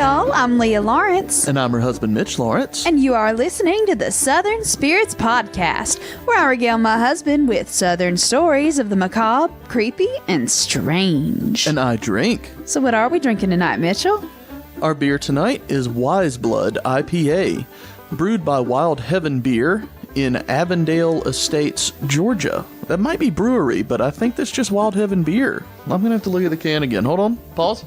y'all. I'm Leah Lawrence. And I'm her husband, Mitch Lawrence. And you are listening to the Southern Spirits Podcast, where I regale my husband with Southern stories of the macabre, creepy, and strange. And I drink. So what are we drinking tonight, Mitchell? Our beer tonight is Blood IPA, brewed by Wild Heaven Beer in Avondale Estates, Georgia. That might be brewery, but I think that's just Wild Heaven Beer. I'm going to have to look at the can again. Hold on. Pause.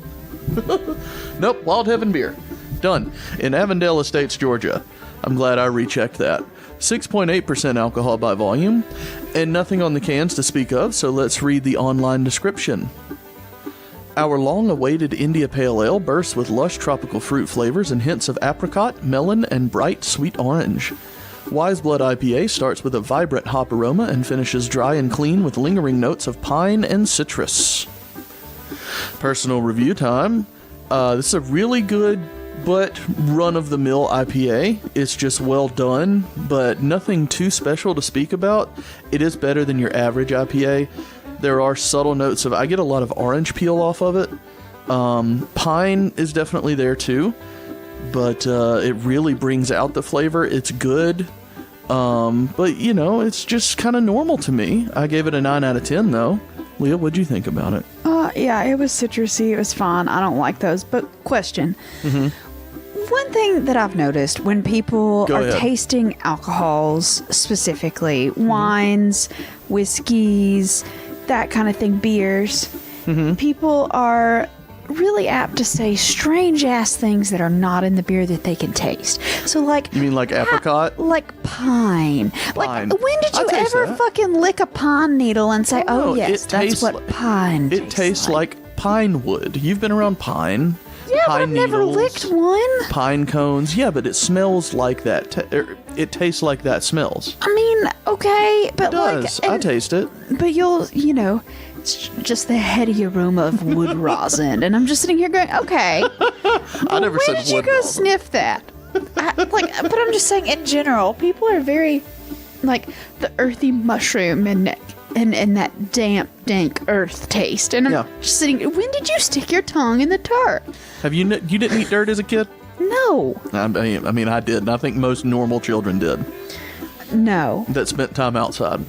Nope, Wild Heaven Beer. Done. In Avondale Estates, Georgia. I'm glad I rechecked that. 6.8% alcohol by volume, and nothing on the cans to speak of, so let's read the online description. Our long-awaited India Pale Ale bursts with lush tropical fruit flavors and hints of apricot, melon, and bright sweet orange. Wise Blood IPA starts with a vibrant hop aroma and finishes dry and clean with lingering notes of pine and citrus. Personal review time. This is a really good but run-of-the-mill IPA. It's just well done, but nothing too special to speak about. It is better than your average IPA. There are subtle notes of... I get a lot of orange peel off of it. Pine is definitely there too, but it really brings out the flavor. It's good, but you know, it's just kind of normal to me. I gave it a 9 out of 10 though. Leah, what'd you think about it? Yeah, it was citrusy. It was fine. I don't like those. But question. Mm-hmm. One thing that I've noticed when people tasting alcohols, specifically wines, whiskeys, that kind of thing, beers, people are really apt to say strange ass things that are not in the beer that they can taste. So like, you mean like apricot? Like pine. Like, when did you ever fucking lick a pine needle and say, oh yes, that's what pine tastes like? It tastes like pine wood. You've been around pine. Yeah, pine but I've never licked one. Pine cones. Yeah, but it smells like that. It tastes like that smells. I mean, okay, but it does. I taste it. But you know, it's just the heady aroma of wood rosin, and I'm just sitting here going, okay. I never said wood rosin. When did you go sniff that? But I'm just saying, in general, people are very like the earthy mushroom and that damp, dank earth taste. And I'm just sitting. When did you stick your tongue in the dirt? Have you didn't eat dirt as a kid? No. I mean, I did, and I think most normal children did. No. That spent time outside.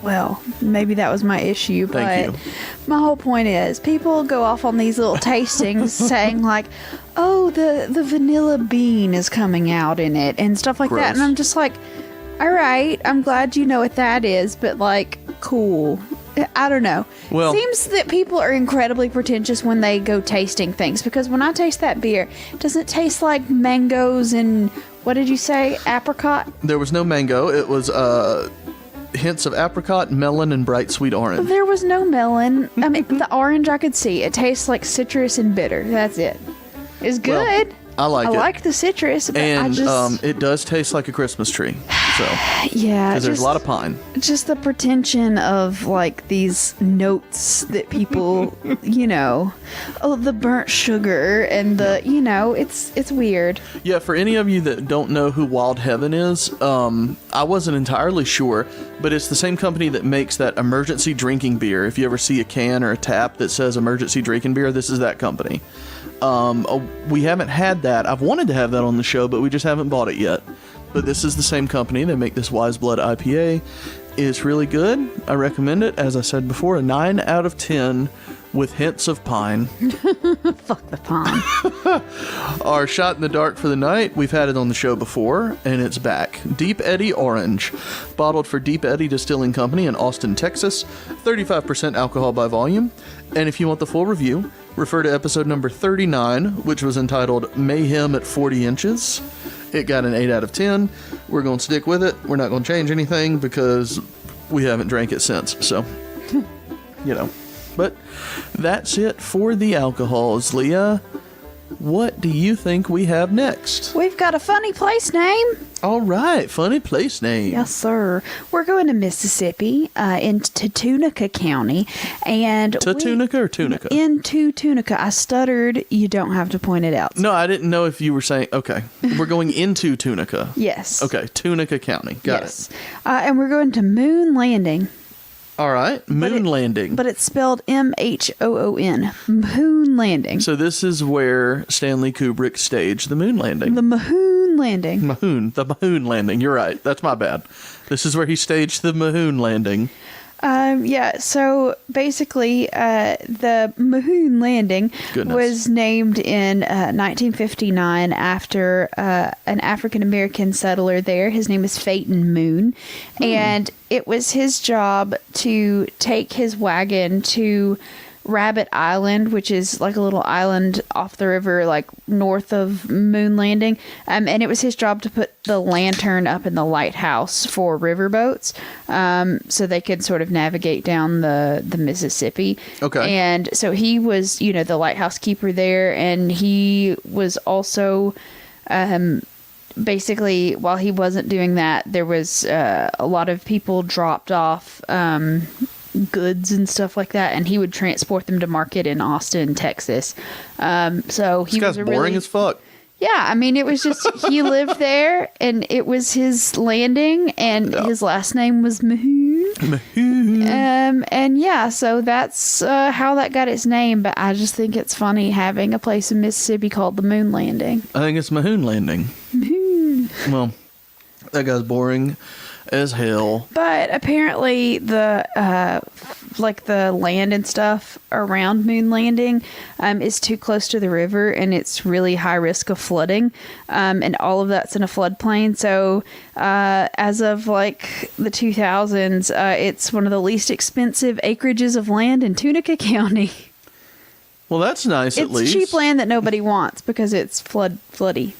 Well, maybe that was my issue, Thank but you. My whole point is people go off on these little tastings saying like, oh, the vanilla bean is coming out in it and stuff like that. And I'm just like, all right, I'm glad you know what that is, but like, cool. I don't know. Well, seems that people are incredibly pretentious when they go tasting things, because when I taste that beer, it doesn't taste like mangoes and, what did you say, apricot? There was no mango. It was hints of apricot, melon, and bright sweet orange. There was no melon. I mean, the orange I could see. It tastes like citrus and bitter. That's it. It's good. Well, I like the citrus, but and it does taste like a Christmas tree. So yeah, because there's a lot of pine. Just the pretension of like these notes that people, you know, the burnt sugar and the, you know, it's weird. Yeah, for any of you that don't know who Wild Heaven is, I wasn't entirely sure, but it's the same company that makes that emergency drinking beer. If you ever see a can or a tap that says emergency drinking beer, this is that company. We haven't had that. I've wanted to have that on the show, but we just haven't bought it yet. But this is the same company. They make this Wise Blood IPA. It's really good. I recommend it. As I said before, a 9 out of 10 with hints of pine. Fuck the pine. Our shot in the dark for the night, we've had it on the show before, and it's back. Deep Eddy Orange. Bottled for Deep Eddy Distilling Company in Austin, Texas. 35% alcohol by volume. And if you want the full review, refer to episode number 39, which was entitled Mayhem at 40 Inches. It got an 8 out of 10. We're going to stick with it. We're not going to change anything because we haven't drank it since. So, you know. But that's it for the alcohols. Leah, what do you think we have next? We've got a funny place name. All right, funny place name. Yes, sir. We're going to Mississippi, into Tunica County, and Tunica or Tunica? Into Tunica. I stuttered. You don't have to point it out. No, I didn't know if you were saying. Okay, we're going into Tunica. Yes. Okay, Tunica County. Got it. And we're going to Moon Landing. All right. Moon landing. But it's spelled Mhoon. Moon landing. So this is where Stanley Kubrick staged the moon landing. The Mahoon landing. The Mahoon landing. You're right. That's my bad. This is where he staged the Mahoon landing. Yeah, so basically, the Mahoon landing was named in 1959 after an African-American settler there. His name is Phaeton Moon, and it was his job to take his wagon to Rabbit Island, which is like a little island off the river, like north of Moon Landing. And it was his job to put the lantern up in the lighthouse for riverboats, so they could sort of navigate down the Mississippi. Okay. And so he was, the lighthouse keeper there, and he was also, basically, while he wasn't doing that, there was a lot of people dropped off goods and stuff like that, and he would transport them to market in Austin, Texas. So he was boring as fuck. Yeah, I mean, it was just he lived there, and it was his landing, and his last name was Mahoon. Mahoon. And yeah, so that's how that got its name. But I just think it's funny having a place in Mississippi called the Moon Landing. I think it's Mahoon landing. Mahoon. Well, that guy's boring as hell. But apparently the the land and stuff around Moon Landing is too close to the river, and it's really high risk of flooding, and all of that's in a floodplain. So as of like the 2000s, it's one of the least expensive acreages of land in Tunica County. Well, that's nice. At least it's cheap land that nobody wants because it's floody.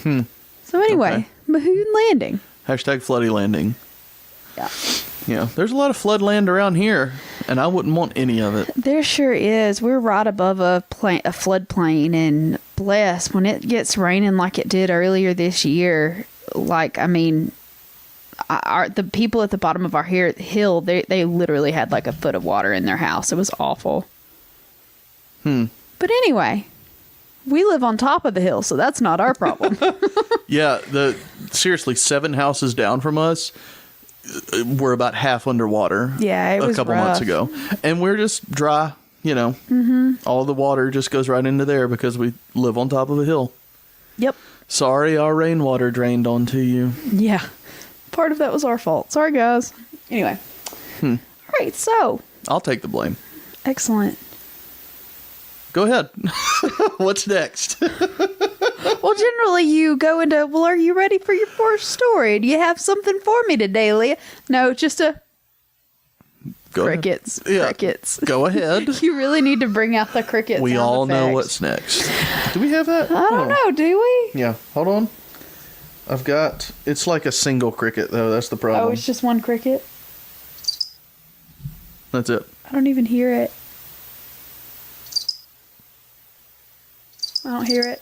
So anyway, Mahoon Landing. Hashtag floody landing. Yeah. Yeah, there's a lot of flood land around here, and I wouldn't want any of it. There sure is. We're right above a floodplain, and bless, when it gets raining like it did earlier this year, the people at the bottom of our hill, they literally had like a foot of water in their house. It was awful. But anyway, we live on top of the hill, so that's not our problem. Yeah, seriously, 7 houses down from us, we're about half underwater. Yeah, it was a couple months ago, and we're just dry. All the water just goes right into there because we live on top of a hill. Yep. Sorry, our rainwater drained onto you. Yeah, part of that was our fault. Sorry, guys. Anyway, all right. So I'll take the blame. Excellent. Go ahead. What's next? Well, generally you go into, well, are you ready for your first story? Do you have something for me today, Leah? No, just crickets. Yeah. Crickets. Go ahead. You really need to bring out the cricket We sound all effects. know what's next. Do we have that? I don't know, do we? Yeah, hold on. It's like a single cricket, though. That's the problem. Oh, it's just one cricket? That's it. I don't even hear it. I don't hear it.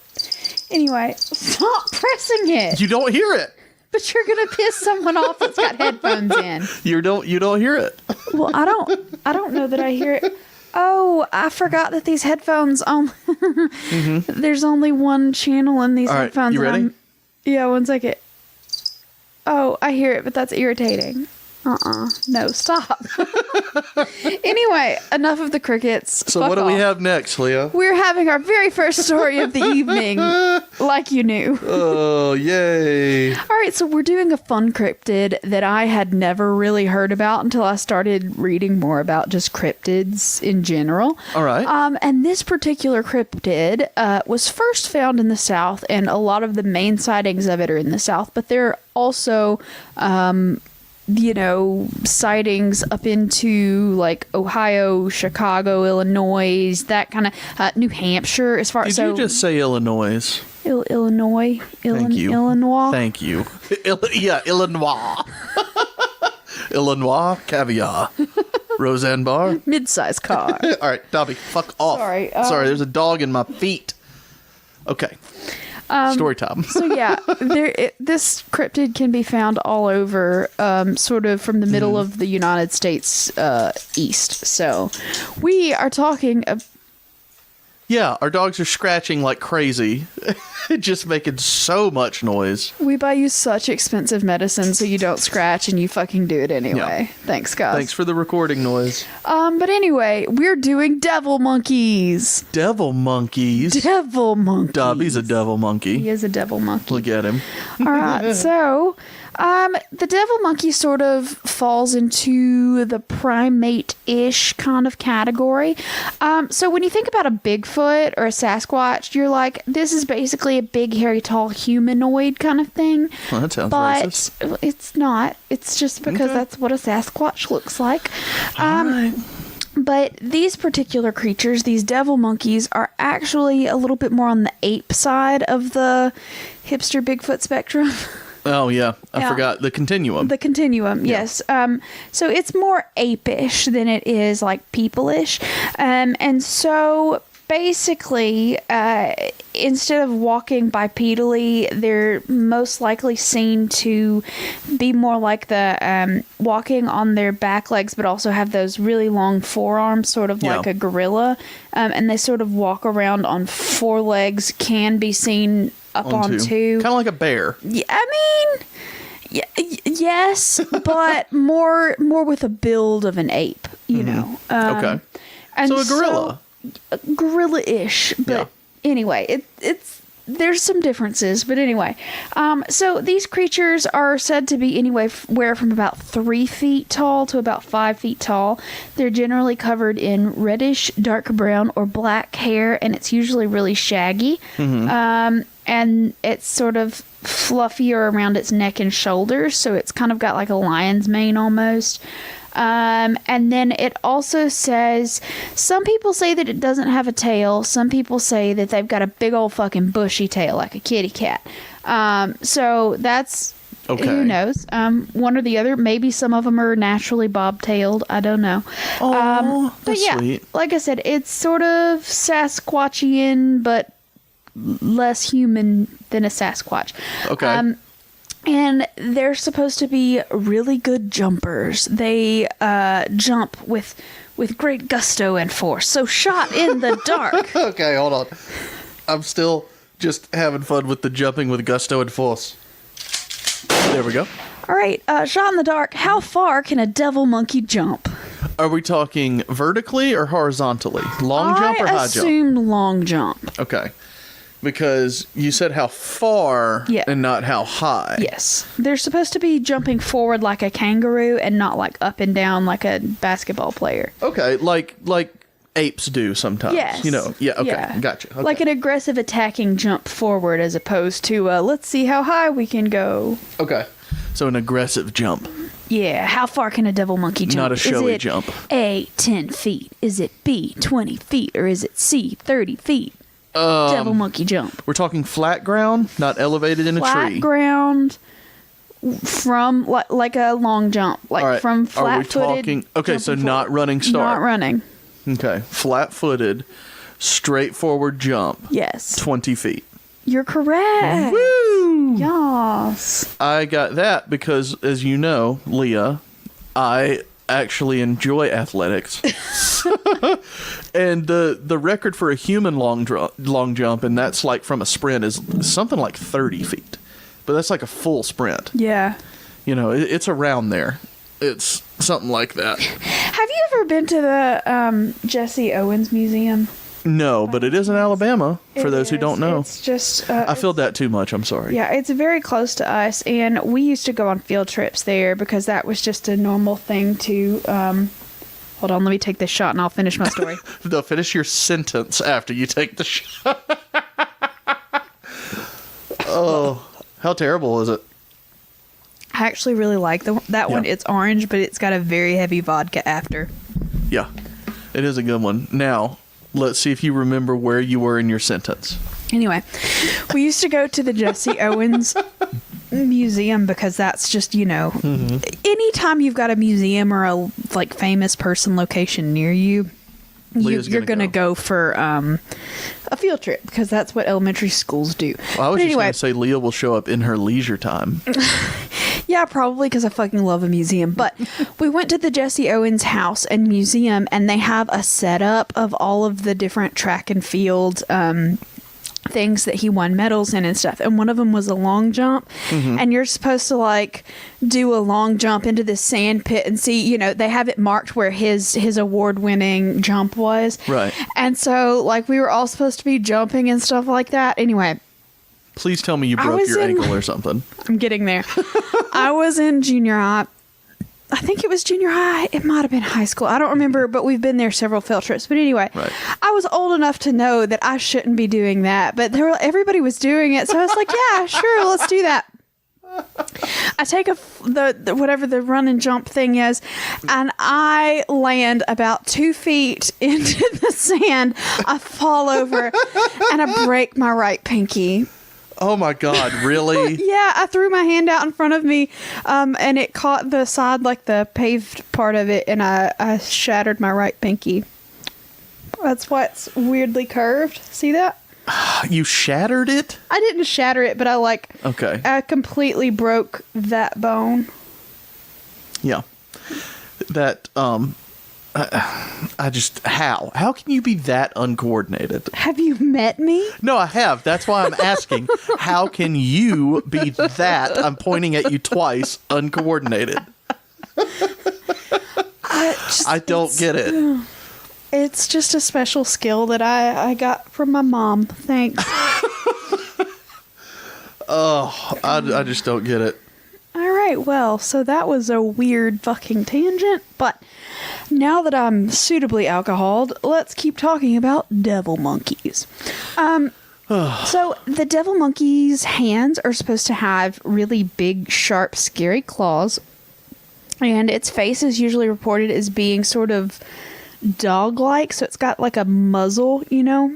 Anyway, stop pressing it. You don't hear it. But you're gonna piss someone off that's got headphones in. You don't hear it. Well, I don't know that I hear it. Oh, I forgot that these headphones there's only one channel in these headphones. You ready? Yeah, 1 second. Oh, I hear it, but that's irritating. No, stop. Anyway, enough of the crickets. So what do we have next, Leah? We're having our very first story of the evening, like you knew. Oh, yay. All right, so we're doing a fun cryptid that I had never really heard about until I started reading more about just cryptids in general. All right. And this particular cryptid was first found in the South, and a lot of the main sightings of it are in the South, but there are also sightings up into like Ohio, Chicago, Illinois, that kind of New Hampshire. As far Did you just say Illinois? Illinois. Thank you. Illinois. Thank you. Illinois. Illinois caviar. Roseanne Barr. Mid-size car. All right, Dobby, fuck off. Sorry. There's a dog in my feet. Okay. Story time. So yeah, this cryptid can be found all over, sort of from the middle of the United States east. So we are talking Yeah, our dogs are scratching like crazy, just making so much noise. We buy you such expensive medicine so you don't scratch, and you fucking do it anyway. Yeah. Thanks, guys. Thanks for the recording noise. But anyway, we're doing devil monkeys. Devil monkeys? Devil monkeys. Dobby's a devil monkey. He is a devil monkey. Look at him. All right, so... the devil monkey sort of falls into the primate-ish kind of category. So when you think about a Bigfoot or a Sasquatch, you're like, this is basically a big, hairy, tall humanoid kind of thing. Well, that sounds but racist. It's not. It's just because that's what a Sasquatch looks like. All right. But these particular creatures, these devil monkeys, are actually a little bit more on the ape side of the hipster Bigfoot spectrum. Oh, yeah. I forgot. The continuum. The continuum, yes. So it's more ape-ish than it is, like, people-ish. And so, basically, instead of walking bipedally, they're most likely seen to be more like the walking on their back legs, but also have those really long forearms, sort of like a gorilla. And they sort of walk around on four legs, can be seen up on two. Kind of like a bear. Yeah, I mean, yes, but more with a build of an ape, you know. Okay. And so a gorilla. Gorilla-ish, but anyway, it's there's some differences, but anyway. So these creatures are said to be anywhere from about 3 feet tall to about 5 feet tall. They're generally covered in reddish, dark brown, or black hair, and it's usually really shaggy. And it's sort of fluffier around its neck and shoulders, so it's kind of got like a lion's mane almost. And then it also says, some people say that it doesn't have a tail. Some people say that they've got a big old fucking bushy tail like a kitty cat. So that's, who knows? One or the other. Maybe some of them are naturally bobtailed. I don't know. Oh, but yeah, sweet. Like I said, it's sort of Sasquatchian, but less human than a Sasquatch. Okay. And they're supposed to be really good jumpers. They jump with great gusto and force. So shot in the dark. Okay, hold on. I'm still just having fun with the jumping with gusto and force. There we go. All right, shot in the dark. How far can a devil monkey jump? Are we talking vertically or horizontally? Long jump or high jump? I assumed long jump. Okay. Because you said how far and not how high. Yes. They're supposed to be jumping forward like a kangaroo and not like up and down like a basketball player. Okay, like apes do sometimes. Yes. You know, gotcha. Okay. Like an aggressive attacking jump forward as opposed to let's see how high we can go. Okay. So an aggressive jump. Yeah, how far can a devil monkey jump? Not a showy is it jump. A, 10 feet? Is it B, 20 feet? Or is it C, 30 feet? Devil monkey jump. We're talking flat ground, not elevated in a tree. Flat ground from like a long jump, like from flat-footed. Are we talking? Okay, so not running start. Not running. Okay, flat-footed, straightforward jump. Yes. 20 feet. You're correct. Woo! Yes. I got that because, as you know, Leah, I actually enjoy athletics. And the record for a human long jump, and that's like from a sprint, is something like 30 feet. But that's like a full sprint. Yeah. You know, it's around there. It's something like that. Have you ever been to the Jesse Owens Museum? No, but it is in Alabama, for those who don't know. It's just... I filled that too much, I'm sorry. Yeah, it's very close to us, and we used to go on field trips there because that was just a normal thing to... hold on, let me take this shot and I'll finish my story. No, finish your sentence after you take the shot. Oh, how terrible is it? I actually really like that one. It's orange, but it's got a very heavy vodka after. Yeah, it is a good one. Now... let's see if you remember where you were in your sentence. Anyway, we used to go to the Jesse Owens Museum because that's just, you know, anytime you've got a museum or a like famous person location near you, you're going to go for a field trip because that's what elementary schools do. Well, I was just going to say Leah will show up in her leisure time. Yeah, probably because I fucking love a museum. But we went to the Jesse Owens house and museum, and they have a setup of all of the different track and field things that he won medals in and stuff. And one of them was a long jump. And you're supposed to like do a long jump into this sand pit and see, you know, they have it marked where his award-winning jump was. Right. And so like we were all supposed to be jumping and stuff like that. Anyway. Please tell me you broke your ankle or something. I'm getting there. I was in junior high. I think it was junior high. It might have been high school. I don't remember, but we've been there several field trips. But anyway, I was old enough to know that I shouldn't be doing that. But everybody was doing it. So I was like, yeah, sure, let's do that. I take the whatever the run and jump thing is, and I land about 2 feet into the sand. I fall over, and I break my right pinky. Oh my God, really? Yeah, I threw my hand out in front of me, and it caught the side, like the paved part of it, and I shattered my right pinky. That's why it's weirdly curved. See that? You shattered it? I didn't shatter it, but I completely broke that bone. Yeah. That, I just, how can you be that uncoordinated? Have you met me? No, I have. That's why I'm asking. How can you be that? I'm pointing at you twice, uncoordinated. I don't get it. It's just a special skill that I got from my mom. Thanks. I just don't get it. All right, well, so that was a weird fucking tangent, but now that I'm suitably alcoholed, let's keep talking about devil monkeys. So the devil monkey's hands are supposed to have really big, sharp, scary claws, and its face is usually reported as being sort of dog-like, so it's got like a muzzle, you know?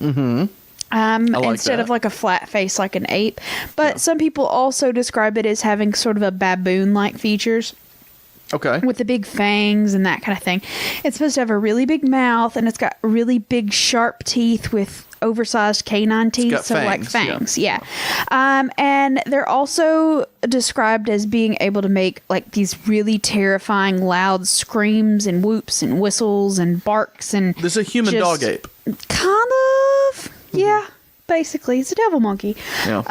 Mm-hmm. Instead of like a flat face like an ape. But some people also describe it as having sort of a baboon-like features. Okay. With the big fangs and that kind of thing. It's supposed to have a really big mouth, and it's got really big, sharp teeth with oversized canine teeth. It's got fangs, like fangs, yeah. And they're also described as being able to make like these really terrifying loud screams and whoops and whistles and barks. And this is a human dog ape. Kind of. Yeah. Basically, it's a devil monkey. Yeah.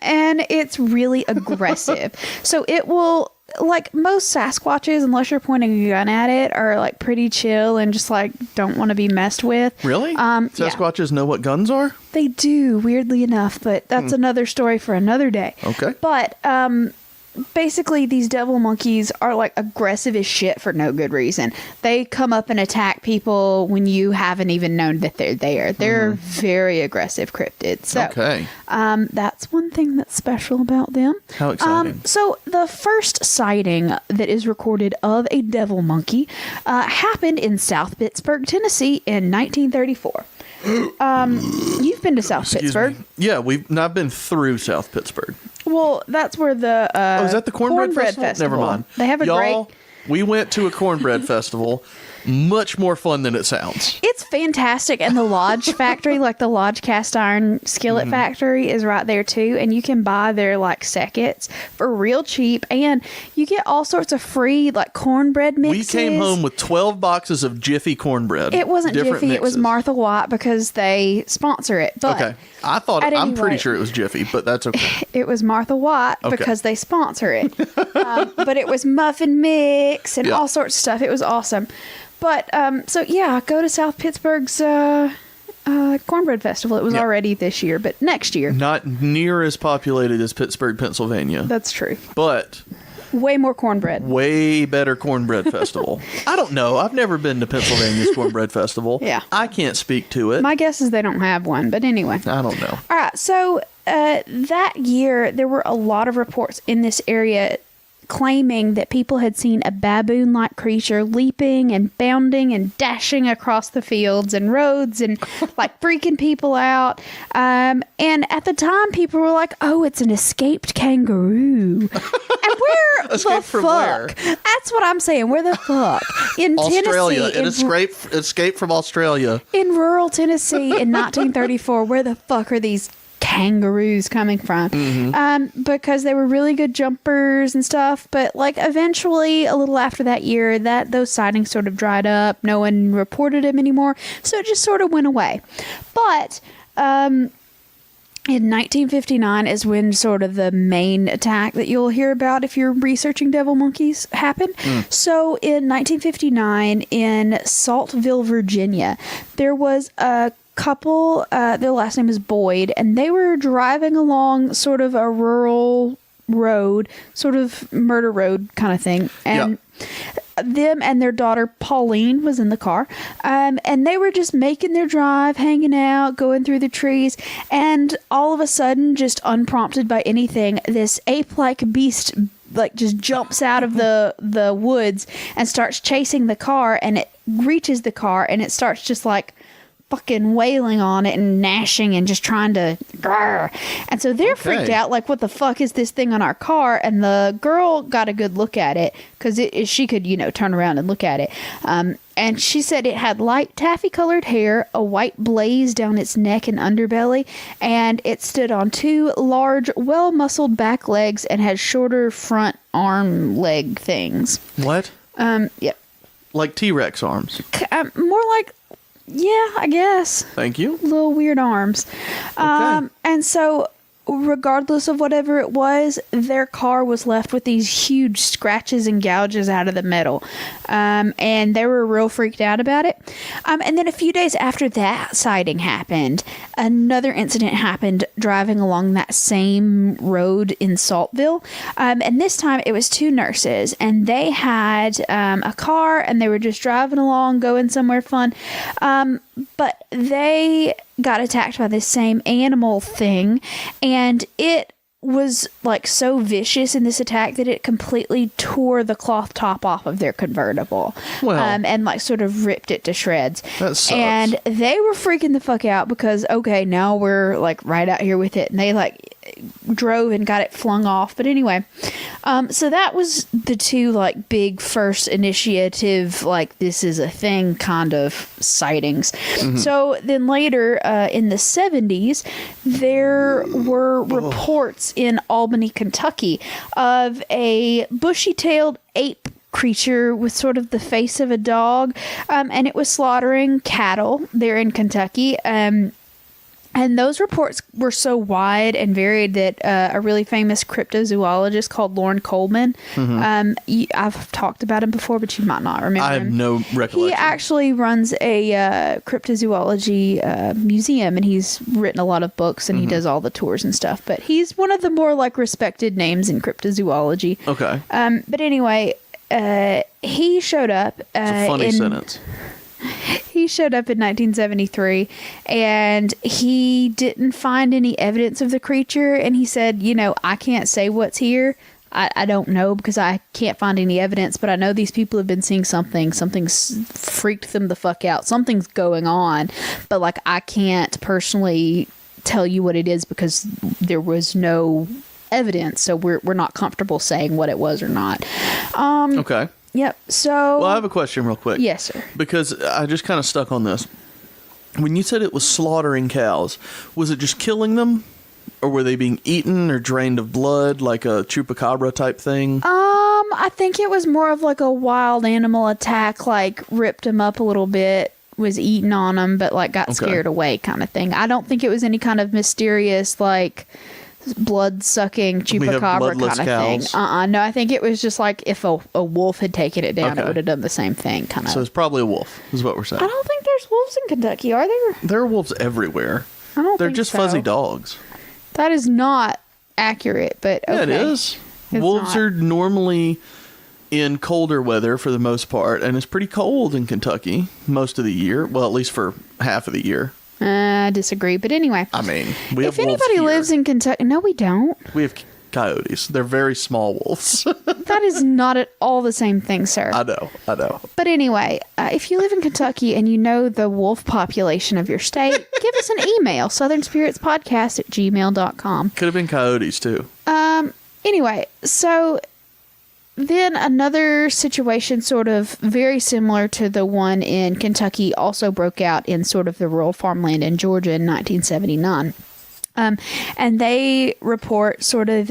And it's really aggressive. So it will, like most Sasquatches, unless you're pointing a gun at it, are like pretty chill and just like don't want to be messed with. Really? Sasquatches know what guns are? They do, weirdly enough, but that's another story for another day. Okay. But basically, these devil monkeys are like aggressive as shit for no good reason. They come up and attack people when you haven't even known that they're there. They're very aggressive cryptids. So, that's one thing that's special about them. How exciting. So the first sighting that is recorded of a devil monkey happened in South Pittsburgh, Tennessee in 1934. You've been to South Pittsburgh. Me. Yeah, I've been through South Pittsburgh. Well, that's where the is that the cornbread festival? Never mind. They have a great. We went to a cornbread festival. Much more fun than it sounds. It's fantastic, and the Lodge factory, like the Lodge cast iron skillet factory, is right there too. And you can buy their like seconds for real cheap, and you get all sorts of free like cornbread mixes. We came home with 12 boxes of Jiffy cornbread. It wasn't Jiffy; mixes. It was Martha White because they sponsor it. But okay, I'm pretty sure it was Jiffy, but that's okay. It was Martha White because they sponsor it. But it was muffin mix and all sorts of stuff. It was awesome. But, so yeah, go to South Pittsburgh's Cornbread Festival. It was already this year, but next year. Not near as populated as Pittsburgh, Pennsylvania. That's true. But way more cornbread. Way better cornbread festival. I don't know. I've never been to Pennsylvania's Cornbread Festival. Yeah. I can't speak to it. My guess is they don't have one, but anyway. I don't know. All right, so that year, there were a lot of reports in this area claiming that people had seen a baboon-like creature leaping and bounding and dashing across the fields and roads and like freaking people out. And at the time, people were like, "Oh, it's an escaped kangaroo." And where the fuck? Where? That's what I'm saying. Where the fuck? In Australia. Tennessee, It escaped from Australia. In rural Tennessee in 1934. Where the fuck are these kangaroos coming from, because they were really good jumpers and stuff. But like eventually, a little after that year, those sightings sort of dried up. No one reported them anymore, so it just sort of went away. But in 1959 is when sort of the main attack that you'll hear about if you're researching devil monkeys happened. So in 1959 in Saltville, Virginia, there was a couple, their last name is Boyd, and they were driving along sort of a rural road, sort of murder road kind of thing. And them and their daughter Pauline was in the car, and they were just making their drive, hanging out, going through the trees, and all of a sudden, just unprompted by anything, this ape-like beast like just jumps out of the woods and starts chasing the car, and it reaches the car, and it starts just like fucking wailing on it and gnashing and just trying to grrr. And so they're freaked out, like, what the fuck is this thing on our car? And the girl got a good look at it because she could, turn around and look at it. And she said it had light taffy colored hair, a white blaze down its neck and underbelly, and it stood on two large, well-muscled back legs and had shorter front arm leg things. What? Yep. Like T-Rex arms? More like, yeah, I guess. Thank you. Little weird arms. Okay. And so, regardless of whatever it was, their car was left with these huge scratches and gouges out of the metal. And they were real freaked out about it. And then a few days after that sighting happened, another incident happened driving along that same road in Saltville. And this time it was two nurses, and they had a car, and they were just driving along, going somewhere fun. But they got attacked by this same animal thing, and it was like so vicious in this attack that it completely tore the cloth top off of their convertible. Well, and like sort of ripped it to shreds. That sucks. And they were freaking the fuck out because, okay, now we're like right out here with it, and they like drove and got it flung off. But anyway, so that was the two like big first initiative, like this is a thing kind of sightings. So then later in the 70s, there were reports in Albany, Kentucky of a bushy-tailed ape creature with sort of the face of a dog, and it was slaughtering cattle there in Kentucky. And those reports were so wide and varied that a really famous cryptozoologist called Lorne Coleman, I've talked about him before, but you might not remember him. I have no recollection. He actually runs a cryptozoology museum, and he's written a lot of books, and he does all the tours and stuff. But he's one of the more like respected names in cryptozoology. Okay. But anyway, he showed up. It's a funny sentence. He showed up in 1973, and he didn't find any evidence of the creature. And he said, I can't say what's here. I don't know because I can't find any evidence, but I know these people have been seeing something. Something's freaked them the fuck out. Something's going on, but like I can't personally tell you what it is because there was no evidence, so we're not comfortable saying what it was or not. Okay. Yep. So. Well, I have a question real quick. Yes, sir. Because I just kind of stuck on this. When you said it was slaughtering cows, was it just killing them? Or were they being eaten or drained of blood like a chupacabra type thing? I think it was more of like a wild animal attack, like ripped them up a little bit, was eating on them, but like got scared away kind of thing. I don't think it was any kind of mysterious like blood-sucking chupacabra kind of thing. No, I think it was just like if a wolf had taken it down, it would have done the same thing, kind of. So it's probably a wolf, is what we're saying. I don't think there's wolves in Kentucky, are there? There are wolves everywhere. I don't They're think just so. fuzzy dogs. That is not accurate, but okay. Yeah, it is. Wolves are normally in colder weather for the most part, and it's pretty cold in Kentucky most of the year. Well, at least for half of the year. I disagree, but anyway. I mean, we have wolves here. If anybody lives in Kentucky... No, we don't. We have coyotes. They're very small wolves. That is not at all the same thing, sir. I know. But anyway, if you live in Kentucky and you know the wolf population of your state, give us an email, southernspiritspodcast@gmail.com. Could have been coyotes, too. Anyway, so... Then another situation sort of very similar to the one in Kentucky also broke out in sort of the rural farmland in Georgia in 1979. And they report sort of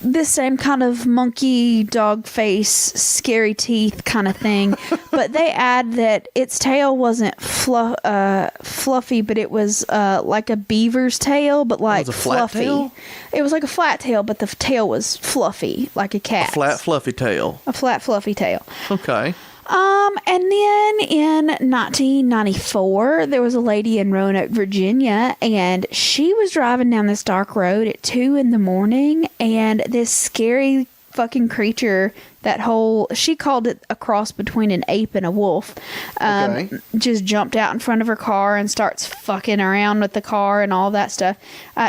this same kind of monkey dog face, scary teeth kind of thing, but they add that its tail wasn't fluffy, but it was like a beaver's tail, but like fluffy. Tail? It was like a flat tail, but the tail was fluffy, like a cat's. A flat fluffy tail. A flat fluffy tail. Okay. And then in 1994, there was a lady in Roanoke, Virginia, and she was driving down this dark road at 2 a.m, and this scary fucking creature, she called it a cross between an ape and a wolf, just jumped out in front of her car and starts fucking around with the car and all that stuff.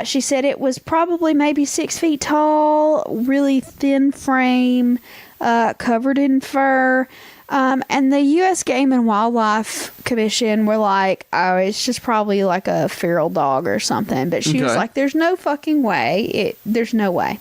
She said it was probably maybe 6 feet tall, really thin frame, covered in fur. And the U.S. Game and Wildlife Commission were like, oh, it's just probably like a feral dog or something. But she was like, there's no fucking way. There's no way.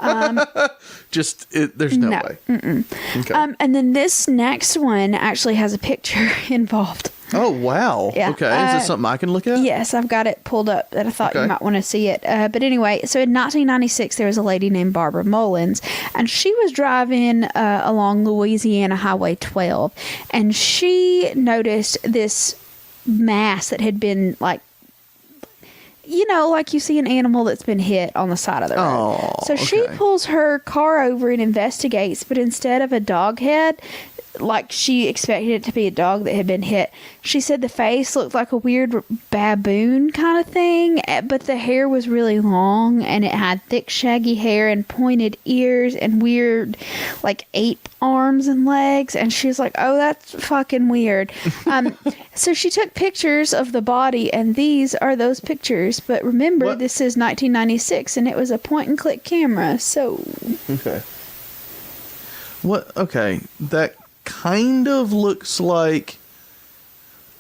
There's no way. Okay. And then this next one actually has a picture involved. Oh, wow. Yeah. Okay. Is this something I can look at? Yes, I've got it pulled up that I thought you might want to see it. But anyway, so in 1996, there was a lady named Barbara Mullins, and she was driving along Louisiana Highway 12, and she noticed this mass that had been like, like you see an animal that's been hit on the side of the road. Oh, so she pulls her car over and investigates, but instead of a dog head, like she expected it to be a dog that had been hit, she said the face looked like a weird baboon kind of thing, but the hair was really long and it had thick shaggy hair and pointed ears and weird like ape arms and legs, and she was like, oh, that's fucking weird. So she took pictures of the body, and these are those pictures, but remember, this is 1996 and it was a point and click camera, so that kind of looks like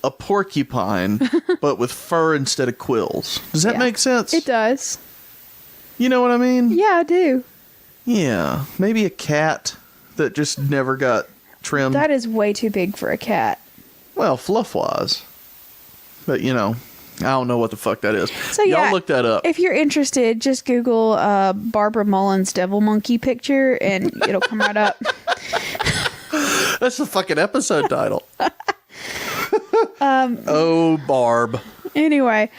a porcupine, but with fur instead of quills. Does that make sense? It does. You know what I mean? Yeah, I do. Yeah. Maybe a cat that just never got trimmed. That is way too big for a cat. Well, fluff-wise. But, I don't know what the fuck that is. So, y'all look that up. If you're interested, just Google Barbara Mullins devil monkey picture, and it'll come right up. That's the fucking episode title. Oh, Barb. Anyway,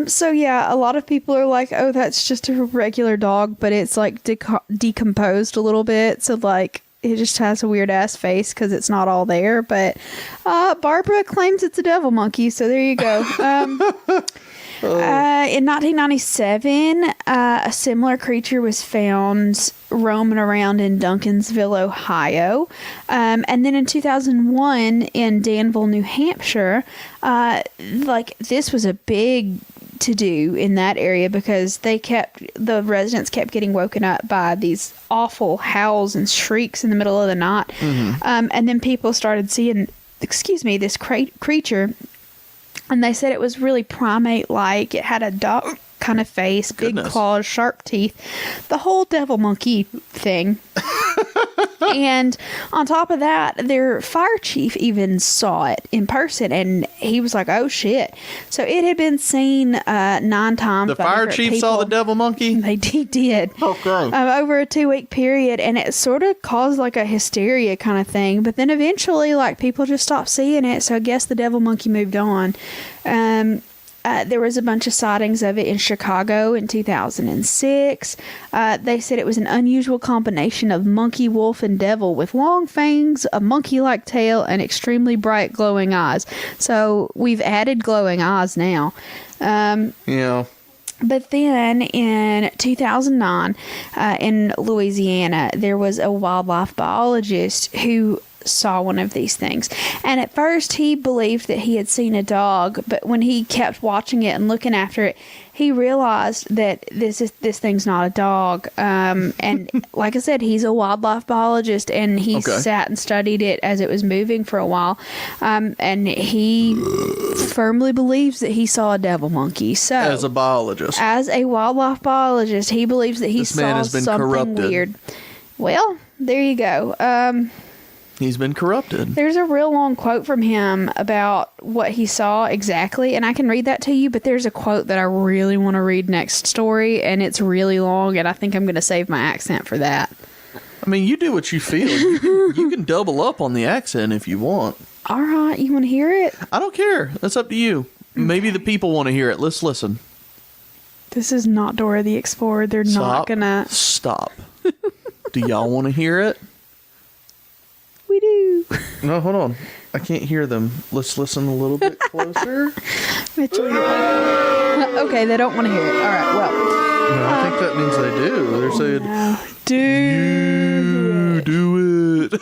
so yeah, a lot of people are like, oh, that's just a regular dog, but it's like decomposed a little bit, so like it just has a weird ass face because it's not all there. But Barbara claims it's a devil monkey, so there you go. In 1997, a similar creature was found roaming around in Duncansville, Ohio. And then in 2001, in Danville, New Hampshire, this was a big to-do in that area because the residents kept getting woken up by these awful howls and shrieks in the middle of the night. And then people started seeing, this creature. And they said it was really primate-like. It had a dog kind of face, big claws, sharp teeth, the whole devil monkey thing. And on top of that, their fire chief even saw it in person, and he was like, oh shit. So it had been seen 9 times. The fire chief saw the devil monkey? He did. Okay. Over a 2-week period, and it sort of caused like a hysteria kind of thing. But then eventually, like, people just stopped seeing it, so I guess the devil monkey moved on. There was a bunch of sightings of it in Chicago in 2006. They said it was an unusual combination of monkey, wolf, and devil with long fangs, a monkey-like tail, and extremely bright glowing eyes. So we've added glowing eyes now. Yeah. But then in 2009, in Louisiana, there was a wildlife biologist who saw one of these things, and at first he believed that he had seen a dog, but when he kept watching it and looking after it, he realized that this thing's not a dog. And like I said, he's a wildlife biologist, and he sat and studied it as it was moving for a while, and he firmly believes that he saw a devil monkey. So as a biologist, as a wildlife biologist, he believes that he saw something weird. Well, there you go. He's been corrupted. There's a real long quote from him about what he saw exactly, and I can read that to you, but there's a quote that I really want to read next story, and it's really long, and I think I'm going to save my accent for that. I mean, you do what you feel. You can double up on the accent if you want. All right, you want to hear it? I don't care. That's up to you. Maybe the people want to hear it. Let's listen. This is not Dora the Explorer. They're not going to... Stop. Do y'all want to hear it? We do. No, hold on. I can't hear them. Let's listen a little bit closer. Mitchell, okay, they don't want to hear it. All right, well. No, I think that means they do. They're saying, no. do it.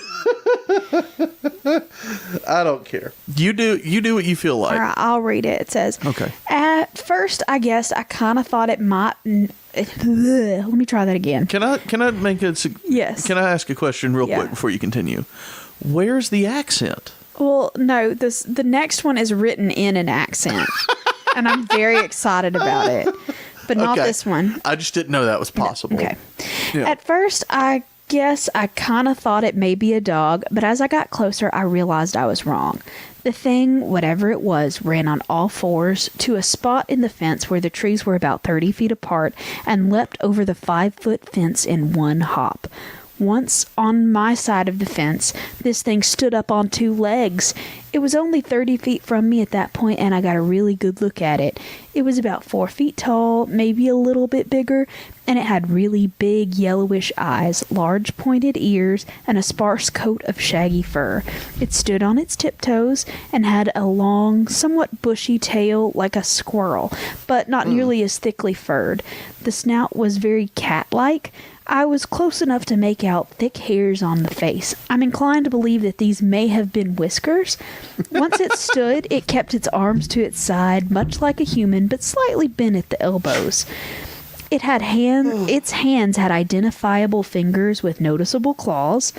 I don't care. You do what you feel like. All right, I'll read it. It says, okay. At first, I guess I kind of thought it might... Let me try that again. Can I make a... Yes. Can I ask a question real quick before you continue? Where's the accent? Well, no, the next one is written in an accent, and I'm very excited about it, but not this one. I just didn't know that was possible. Okay. Yeah. At first, I guess I kind of thought it may be a dog, but as I got closer, I realized I was wrong. The thing, whatever it was, ran on all fours to a spot in the fence where the trees were about 30 feet apart and leapt over the 5-foot fence in one hop. Once on my side of the fence, this thing stood up on 2 legs. It was only 30 feet from me at that point, and I got a really good look at it. It was about 4 feet tall, maybe a little bit bigger, and it had really big yellowish eyes, large pointed ears, and a sparse coat of shaggy fur. It stood on its tiptoes and had a long, somewhat bushy tail like a squirrel, but not nearly as thickly furred. The snout was very cat-like. I was close enough to make out thick hairs on the face. I'm inclined to believe that these may have been whiskers. Once it stood, it kept its arms to its side, much like a human, but slightly bent at the elbows. Its hands had identifiable fingers with noticeable claws.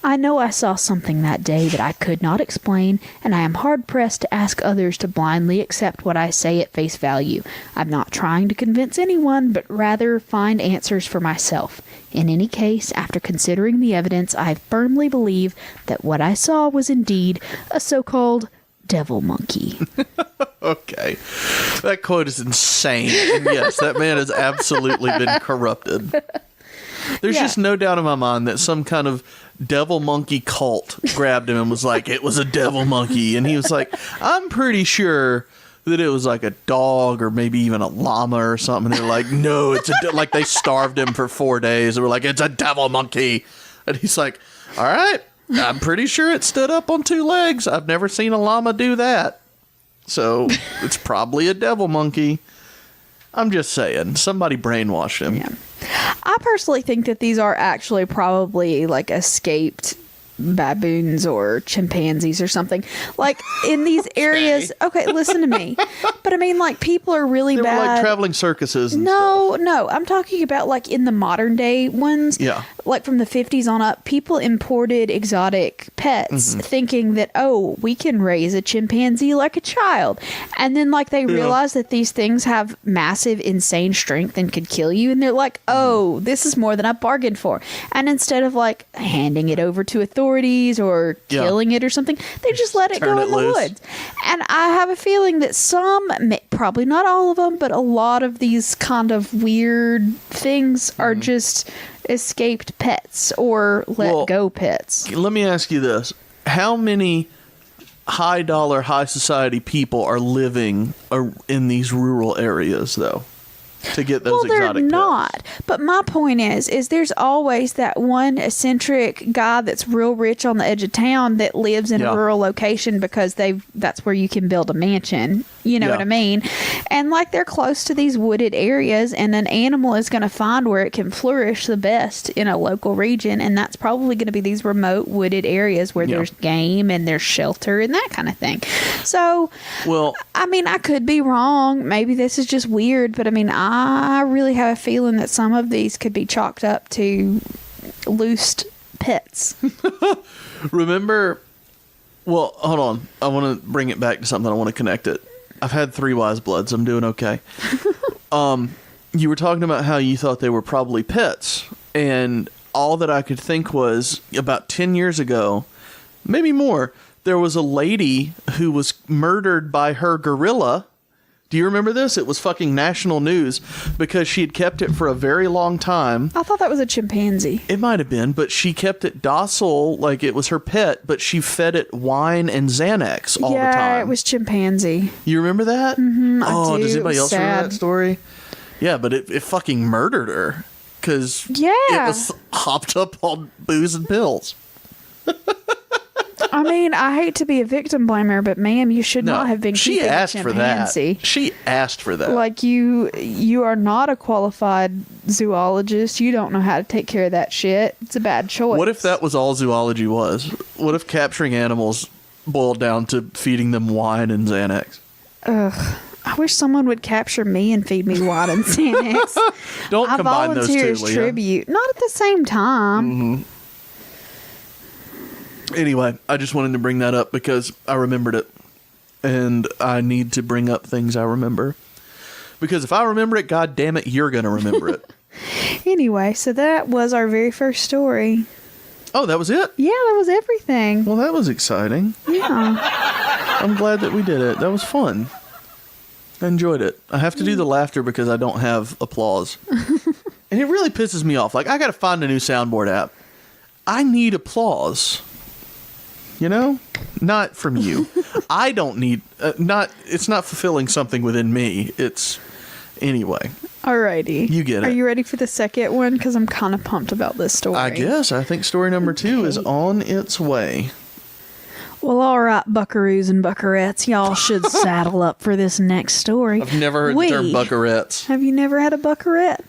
I know I saw something that day that I could not explain, and I am hard-pressed to ask others to blindly accept what I say at face value. I'm not trying to convince anyone, but rather find answers for myself. In any case, after considering the evidence, I firmly believe that what I saw was indeed a so-called devil monkey. Okay. That quote is insane. And yes, that man has absolutely been corrupted. There's just no doubt in my mind that some kind of devil monkey cult grabbed him and was like, it was a devil monkey. And he was like, I'm pretty sure that it was like a dog or maybe even a llama or something. And they're like, no, it's like they starved him for 4 days. They were like, it's a devil monkey. And he's like, all right, I'm pretty sure it stood up on 2 legs. I've never seen a llama do that. So it's probably a devil monkey. I'm just saying, somebody brainwashed him. Yeah. I personally think that these are actually probably like escaped baboons or chimpanzees or something. Like in these areas. Okay, listen to me. But I mean, like people are really they bad. Were like traveling circuses. And no, I'm talking about like in the modern day ones. Yeah. Like from the 50s on up, people imported exotic pets thinking that, oh, we can raise a chimpanzee like a child. And then like they realized that these things have massive, insane strength and could kill you. And they're like, oh, this is more than I bargained for. And instead of like handing it over to authorities or killing it or something, they just let it go in the woods. And I have a feeling that some, probably not all of them, but a lot of these kind of weird things are just escaped pets or let go pets. Let me ask you this. How many high dollar, high society people are living in these rural areas though? To get those exotic they're not. pets. But my point is there's always that one eccentric guy that's real rich on the edge of town that lives in a rural location because that's where you can build a mansion. You know what I mean? And like they're close to these wooded areas, and an animal is going to find where it can flourish the best in a local region, and that's probably going to be these remote wooded areas where there's game and there's shelter and that kind of thing. So, I mean, I could be wrong. Maybe this is just weird, but I mean, I really have a feeling that some of these could be chalked up to loosed pets. Remember, well, hold on. I want to bring it back to something. I want to connect it. I've had 3 wise bloods. I'm doing okay. You were talking about how you thought they were probably pets. And all that I could think was about 10 years ago, maybe more. There was a lady who was murdered by her gorilla. Do you remember this? It was fucking national news because she had kept it for a very long time. I thought that was a chimpanzee. It might have been, but she kept it docile like it was her pet, but she fed it wine and Xanax all the time. Yeah, it was chimpanzee. You remember that? Mm-hmm, I do. Does anybody else remember Sad. that story? Yeah, but it fucking murdered her because it was hopped up on booze and pills. I mean, I hate to be a victim blamer, but ma'am, you should not have been she keeping asked a for that. chimpanzee. She asked for that. Like, you are not a qualified zoologist. You don't know how to take care of that shit. It's a bad choice. What if that was all zoology was? What if capturing animals boiled down to feeding them wine and Xanax? Ugh. I wish someone would capture me and feed me wine and Xanax. Don't combine those two, volunteer as Leah. tribute. Not at the same time. Mm-hmm. Anyway, I just wanted to bring that up because I remembered it. And I need to bring up things I remember. Because if I remember it, God damn it, you're going to remember it. Anyway, so that was our very first story. Oh, that was it? Yeah, that was everything. Well, that was exciting. Yeah. I'm glad that we did it. That was fun. I enjoyed it. I have to do the laughter because I don't have applause. And it really pisses me off. Like, I got to find a new soundboard app. I need applause. You know? Not from you. I don't need... it's not fulfilling something within me. It's... Anyway. Alrighty. You get it. Are you ready for the second one? Because I'm kind of pumped about this story. I guess. I think story number 2 is on its way. Well, all right, buckaroos and buckarettes, y'all should saddle up for this next story. I've never heard the term buckarettes. Have you never had a buckarette?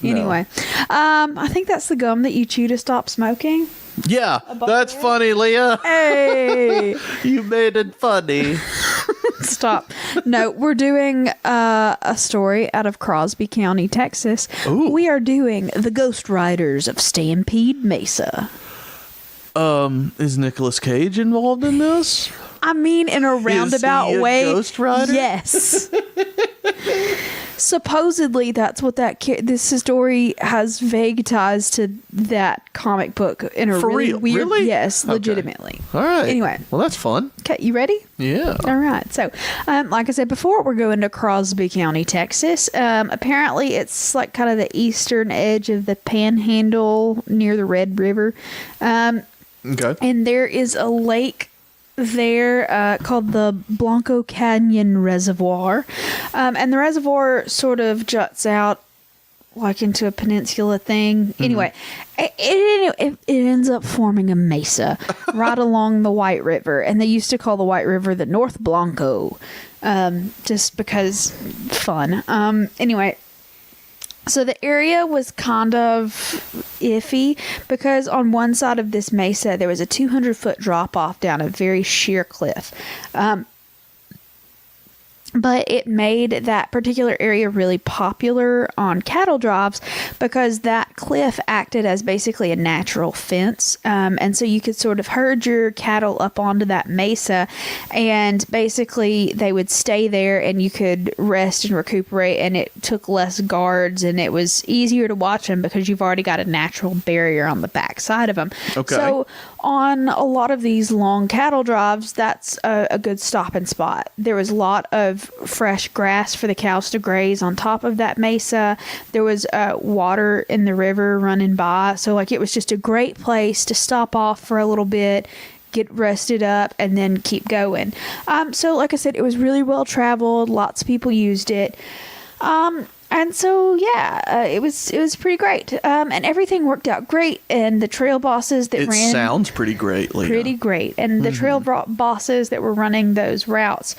Anyway, I think that's the gum that you chew to stop smoking. Yeah, that's funny, Leah. Hey! You made it funny. Stop. No, we're doing a story out of Crosby County, Texas. Ooh. We are doing The Ghost Riders of Stampede Mesa. Is Nicolas Cage involved in this? I mean, in a roundabout Is he a way. Ghost Rider? Yes. Supposedly, that's what this story has vague ties to that comic book in a For really real? weird. Really? Yes, Okay. legitimately. All right. Anyway. Well, that's fun. Okay, you ready? Yeah. All right. So, like I said before, we're going to Crosby County, Texas. Apparently, it's like kind of the eastern edge of the Panhandle near the Red River. Okay. And there is a lake there called the Blanco Canyon Reservoir. And the reservoir sort of juts out like into a peninsula thing. Mm-hmm. Anyway, it ends up forming a mesa right along the White River. And they used to call the White River the North Blanco just because fun. Anyway. So the area was kind of iffy because on one side of this mesa, there was a 200-foot drop-off down a very sheer cliff. But it made that particular area really popular on cattle drives because that cliff acted as basically a natural fence. And so you could sort of herd your cattle up onto that mesa and basically they would stay there and you could rest and recuperate and it took less guards and it was easier to watch them because you've already got a natural barrier on the back side of them. Okay. So on a lot of these long cattle drives, that's a good stopping spot. There was a lot of fresh grass for the cows to graze on top of that mesa. There was water in the river running by. So like it was just a great place to stop off for a little bit, get rested up, and then keep going. So like I said, it was really well traveled. Lots of people used it. And so, yeah, it was pretty great. And everything worked out great. And the trail bosses that ran... It sounds pretty great, Leah. Pretty great. And the trail bosses that were running those routes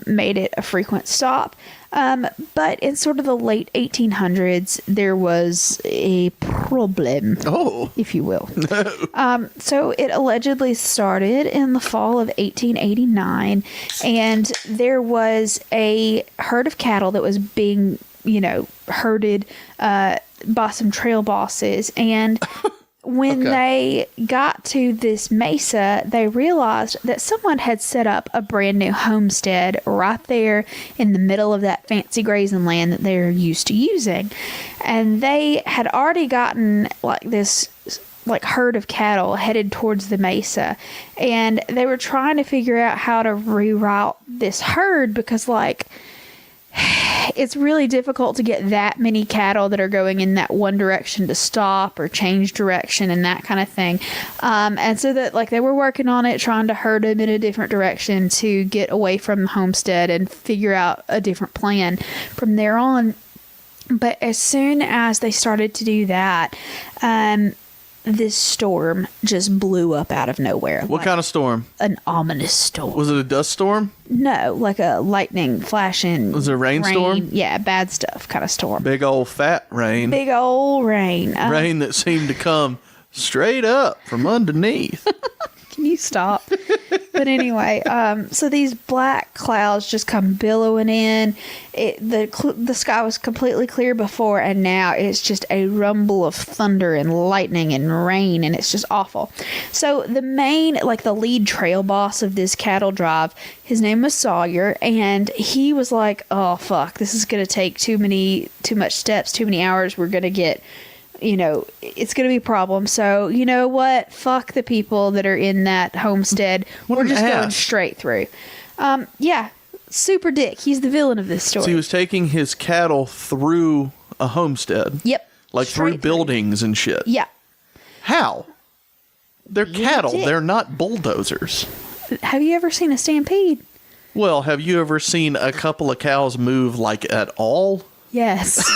made it a frequent stop. But in sort of the late 1800s, there was a problem, if you will. No. So it allegedly started in the fall of 1889. And there was a herd of cattle that was being... herded by some trail bosses. And when they got to this mesa, they realized that someone had set up a brand new homestead right there in the middle of that fancy grazing land that they're used to using. And they had already gotten like this like herd of cattle headed towards the mesa, and they were trying to figure out how to reroute this herd because like it's really difficult to get that many cattle that are going in that one direction to stop or change direction and that kind of thing. And so that like they were working on it, trying to herd them in a different direction to get away from the homestead and figure out a different plan from there on. But as soon as they started to do that, this storm just blew up out of nowhere. What kind of storm? An ominous storm. Was it a dust storm? No, like a lightning flashing. Was it a rainstorm? Yeah, bad stuff kind of storm. Big old fat rain. Big old rain. Rain that seemed to come straight up from underneath. Can you stop? But anyway, so these black clouds just come billowing in. The sky was completely clear before, and now it's just a rumble of thunder and lightning and rain, and it's just awful. So the lead trail boss of this cattle drive, his name was Sawyer, and he was like, "Oh fuck, this is gonna take too much steps, too many hours. We're gonna get." It's going to be a problem. So, you know what? Fuck the people that are in that homestead. We're just going straight through. Yeah, super dick. He's the villain of this story. So he was taking his cattle through a homestead. Yep. Like through buildings and shit. Yeah. How? They're cattle. They're not bulldozers. Have you ever seen a stampede? Well, have you ever seen a couple of cows move like at all? Yes.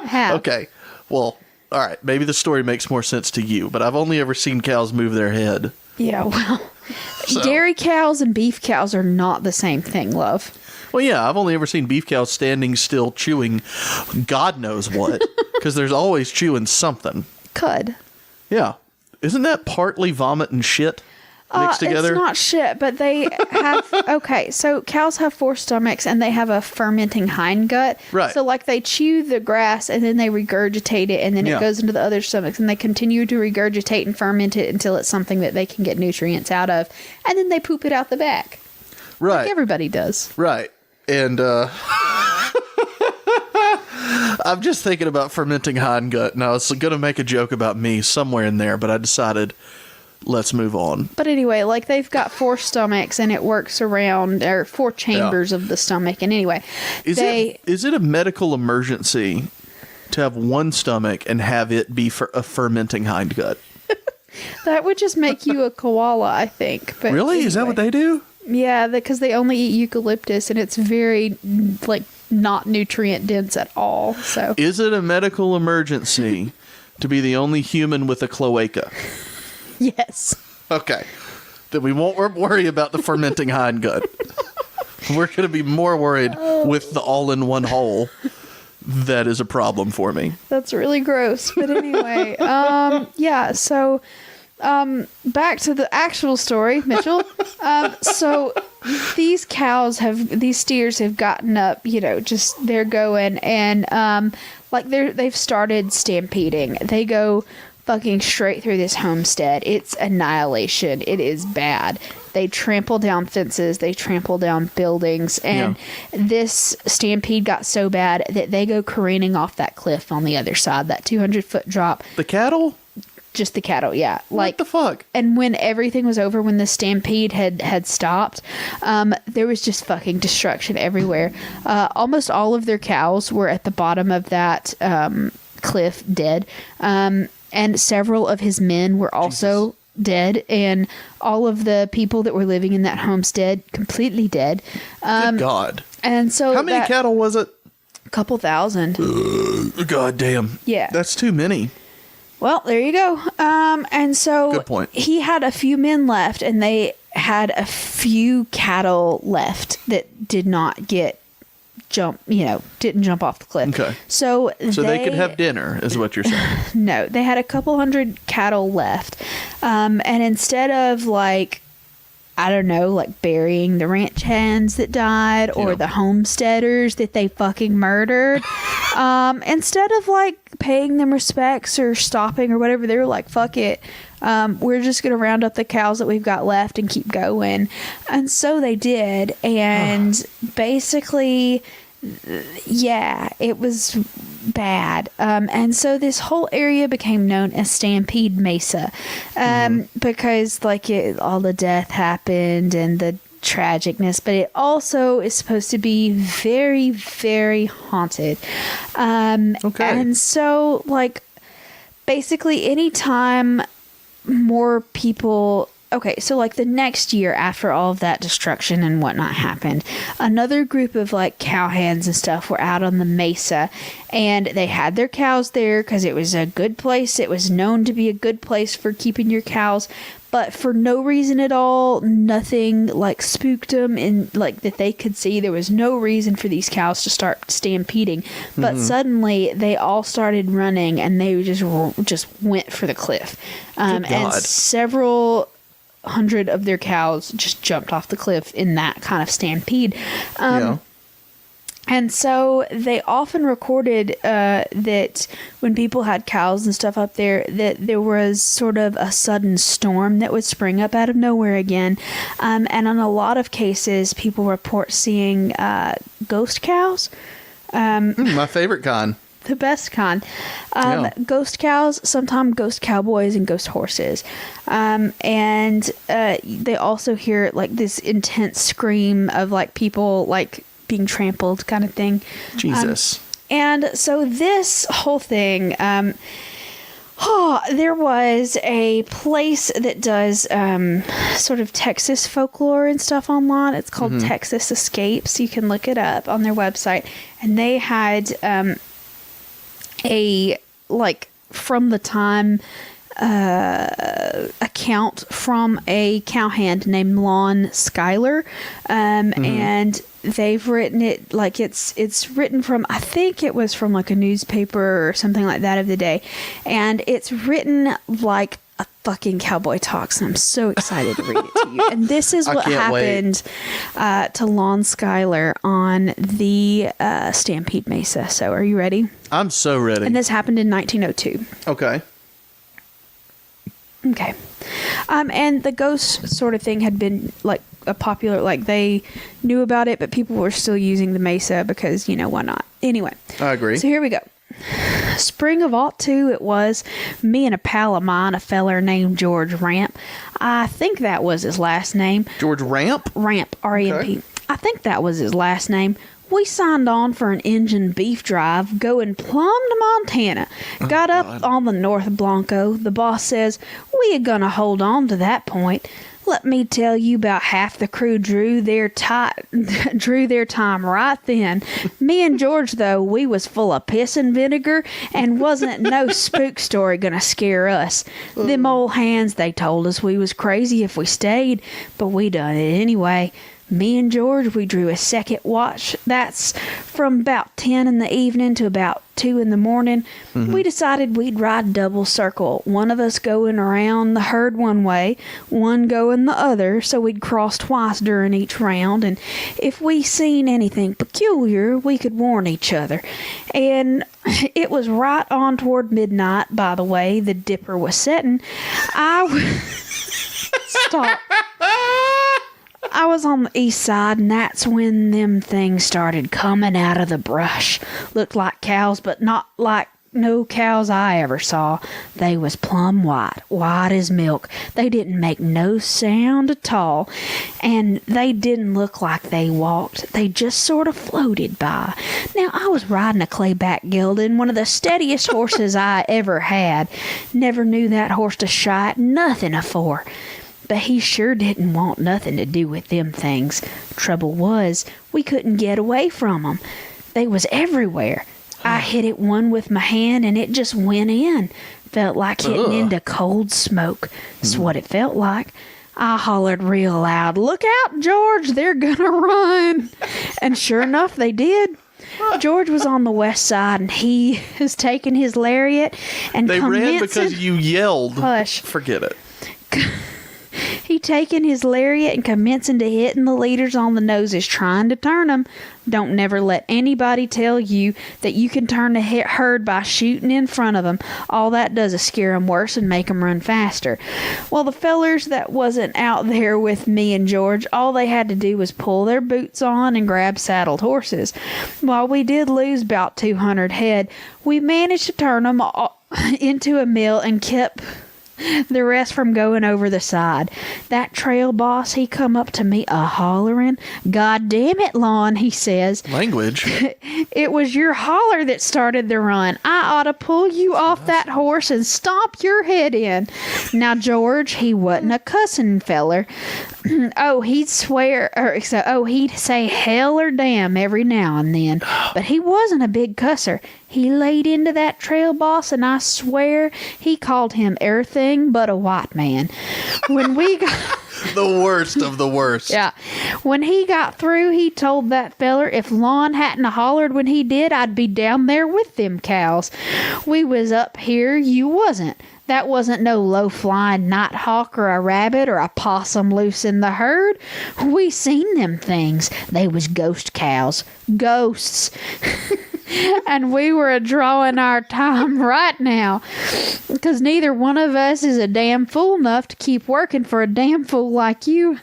Have. Okay. Well, all right, maybe the story makes more sense to you, but I've only ever seen cows move their head. Yeah, well, dairy cows and beef cows are not the same thing, love. Well, yeah, I've only ever seen beef cows standing still chewing God knows what, because there's always chewing something. Cud. Yeah. Isn't that partly vomit and shit mixed together? It's not shit, but they have... Okay, so cows have 4 stomachs, and they have a fermenting hindgut. Right. So, like, they chew the grass, and then they regurgitate it, and then it goes into the other stomachs, and they continue to regurgitate and ferment it until it's something that they can get nutrients out of, and then they poop it out the back. Right. Like everybody does. Right. And, I'm just thinking about fermenting hindgut, and I was going to make a joke about me somewhere in there, but I decided... Let's move on. But anyway, like they've got 4 stomachs and it works around, or 4 chambers of the stomach. And anyway, is it a medical emergency to have one stomach and have it be for a fermenting hindgut? That would just make you a koala, I think. But really? Anyway. Is that what they do? Yeah, because they only eat eucalyptus and it's very like not nutrient dense at all. So is it a medical emergency to be the only human with a cloaca? Yes. Okay. Then we won't worry about the fermenting hindgut. We're going to be more worried with the all-in-one hole. That is a problem for me. That's really gross. But anyway, yeah, so back to the actual story, Mitchell. So these steers have gotten up, just they're going and they've started stampeding. They go fucking straight through this homestead. It's annihilation. It is bad. They trample down fences. They trample down buildings. And this stampede got so bad that they go careening off that cliff on the other side, that 200-foot drop. The cattle? Just the cattle, yeah. What the fuck? And when everything was over, when the stampede had stopped, there was just fucking destruction everywhere. Almost all of their cows were at the bottom of that cliff dead. And several of his men were also dead, and all of the people that were living in that homestead completely dead. Good God. And so how many cattle was it? A couple thousand. God damn. Yeah. That's too many. Well, there you go. And so good point. He had a few men left, and they had a few cattle left that did not get didn't jump off the cliff. Okay. So they could have dinner, is what you're saying. No, they had a couple hundred cattle left. And instead of burying the ranch hands that died or the homesteaders that they fucking murdered, instead of paying them respects or stopping or whatever, they were like, fuck it. We're just going to round up the cows that we've got left and keep going. And so they did. And basically, yeah, it was bad. And so this whole area became known as Stampede Mesa, because like all the death happened and the tragicness, but it also is supposed to be very, very haunted. Okay. And so like basically anytime more people... Okay, so like the next year after all of that destruction and whatnot happened, another group of like cowhands and stuff were out on the mesa, and they had their cows there because it was a good place. It was known to be a good place for keeping your cows, but for no reason at all, nothing like spooked them, and like that they could see. There was no reason for these cows to start stampeding, but suddenly they all started running, and they just went for the cliff, and several hundred of their cows just jumped off the cliff in that kind of stampede. And so they often recorded that when people had cows and stuff up there, that there was sort of a sudden storm that would spring up out of nowhere again. And in a lot of cases, people report seeing ghost cows. My favorite kind. The best kind. Ghost cows, sometimes ghost cowboys, and ghost horses. And they also hear like this intense scream of like people like being trampled kind of thing. Jesus. And so this whole thing, there was a place that does sort of Texas folklore and stuff online. It's called Texas Escapes. You can look it up on their website. And they had a like from the time account from a cowhand named Lon Schuyler, and they've written it like it's written from, I think it was from like a newspaper or something like that of the day, and it's written like a fucking cowboy talks, and I'm so excited to read it to you. And this is what happened to Lon Schuyler on the Stampede Mesa. So are you ready? I'm so ready. And this happened in 1902. Okay. And the ghost sort of thing had been like a popular, like they knew about it, but people were still using the mesa because, you know, why not? Anyway. I agree. So here we go. Spring of '02 it was. Me and a pal of mine, a feller named George Ramp. I think that was his last name. George Ramp? Ramp, R-E-M-P. Okay. I think that was his last name. We signed on for an engine beef drive going plumb to Montana. Got up on the North Blanco. The boss says, we are going to hold on to that point. Let me tell you about half the crew drew their time right then. Me and George, though, we was full of piss and vinegar, and wasn't no spook story gonna scare us. Them old hands, they told us we was crazy if we stayed, but we done it anyway. Me and George, we drew a second watch. That's from about 10 in the evening to about 2 in the morning. We decided we'd ride double circle. One of us going around the herd one way, one going the other, so we'd cross twice during each round. And if we seen anything peculiar, we could warn each other. And it was right on toward midnight, by the way. The dipper was setting. Stop. I was on the east side, and that's when them things started coming out of the brush. Looked like cows, but not like no cows I ever saw. They was plumb white as milk. They didn't make no sound at all, and they didn't look like they walked. They just sort of floated by. Now, I was riding a clayback gelding, one of the steadiest horses I ever had. Never knew that horse to shy at nothing afore. But he sure didn't want nothing to do with them things. Trouble was, we couldn't get away from them. They was everywhere. I hit it one with my hand, and it just went in. Felt like hitting into cold smoke. That's what it felt like. I hollered real loud, "Look out, George, they're gonna run." And sure enough, they did. George was on the west side, and he was taking his lariat and They ran because you yelled. Hush. Forget it. He taking his lariat and commencing to hitting the leaders on the noses, trying to turn them. Don't never let anybody tell you that you can turn the herd by shooting in front of them. All that does is scare them worse and make them run faster. Well, the fellers that wasn't out there with me and George, all they had to do was pull their boots on and grab saddled horses. While we did lose about 200 head, we managed to turn them into a mill and kept the rest from going over the side. That trail boss, he come up to me a-hollering. God damn it, Lon, he says. Language. It was your holler that started the run. I ought to pull you off that horse and stomp your head in. Now, George, he wasn't a cussing feller. He'd he'd say hell or damn every now and then. But he wasn't a big cusser. He laid into that trail boss, and I swear he called him everything but a white man. When we got... The worst of the worst. Yeah. When he got through, he told that feller if Lon hadn't hollered when he did, I'd be down there with them cows. We was up here, you wasn't. That wasn't no low-flying nighthawk or a rabbit or a possum loose in the herd. We seen them things. They was ghost cows. Ghosts. And we were a-drawing our time right now. Because neither one of us is a damn fool enough to keep working for a damn fool like you.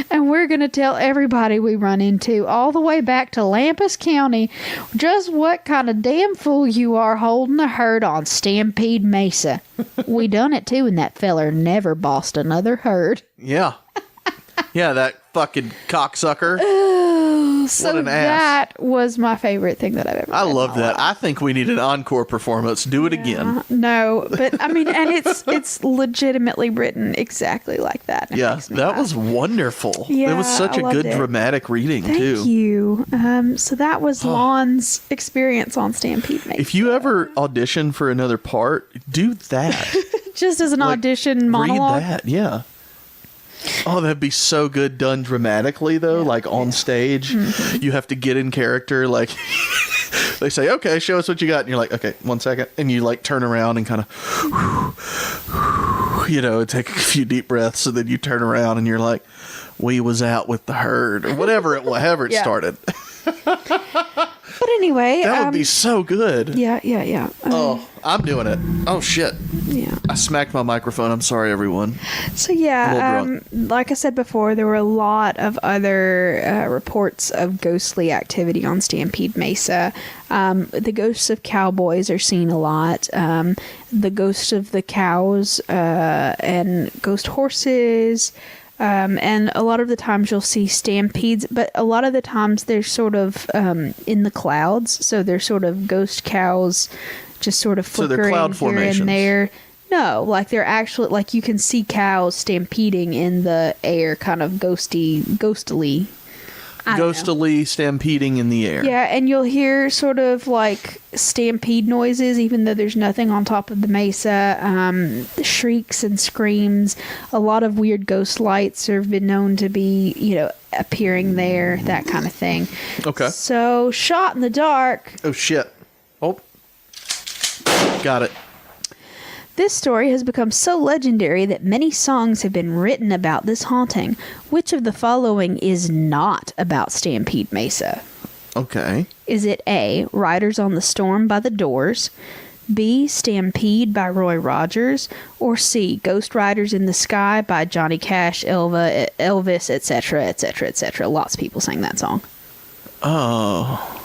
And we're going to tell everybody we run into, all the way back to Lampas County, just what kind of damn fool you are holding a herd on Stampede Mesa. We done it too, and that feller never bossed another herd. Yeah. Yeah, that fucking cocksucker. So that was my favorite thing that I've ever I read love in my that. life. I think we need an encore performance. Do it again. No, but I mean, and it's legitimately written exactly like that. Yeah, that was wonderful. Yeah, it was such I a good loved it. dramatic reading, too. Thank you. So that was Lon's experience on Stampede Mesa. If you ever audition for another part, do that. Just as an audition monologue. Read that, yeah. Oh, that'd be so good done dramatically, though, on stage. Mm-hmm. You have to get in character, they say, okay, show us what you got. And you're like, okay, 1 second. And you, turn around and kind of, take a few deep breaths. And then you turn around and you're like, we was out with the herd. Or whatever however it started. But anyway. That would be so good. Yeah. I'm doing it. Oh, shit. Yeah. I smacked my microphone. I'm sorry, everyone. So, yeah, like I said before, there were a lot of other reports of ghostly activity on Stampede Mesa. The ghosts of cowboys are seen a lot. The ghosts of the cows and ghost horses. And a lot of the times you'll see stampedes, but a lot of the times they're sort of in the clouds. So they're sort of ghost cows just sort of flickering here and there. No, they're actually, you can see cows stampeding in the air, kind of ghostily. Ghostily stampeding in the air. Yeah, and you'll hear sort of stampede noises, even though there's nothing on top of the mesa. Shrieks and screams. A lot of weird ghost lights have been known to be, appearing there, that kind of thing. Okay. So, Shot in the Dark. Oh, shit. Oh. Got it. This story has become so legendary that many songs have been written about this haunting. Which of the following is not about Stampede Mesa? Okay. Is it A, Riders on the Storm by the Doors, B, Stampede by Roy Rogers, or C, Ghost Riders in the Sky by Johnny Cash, Elvis, etc., etc., etc.? Lots of people sang that song. Oh.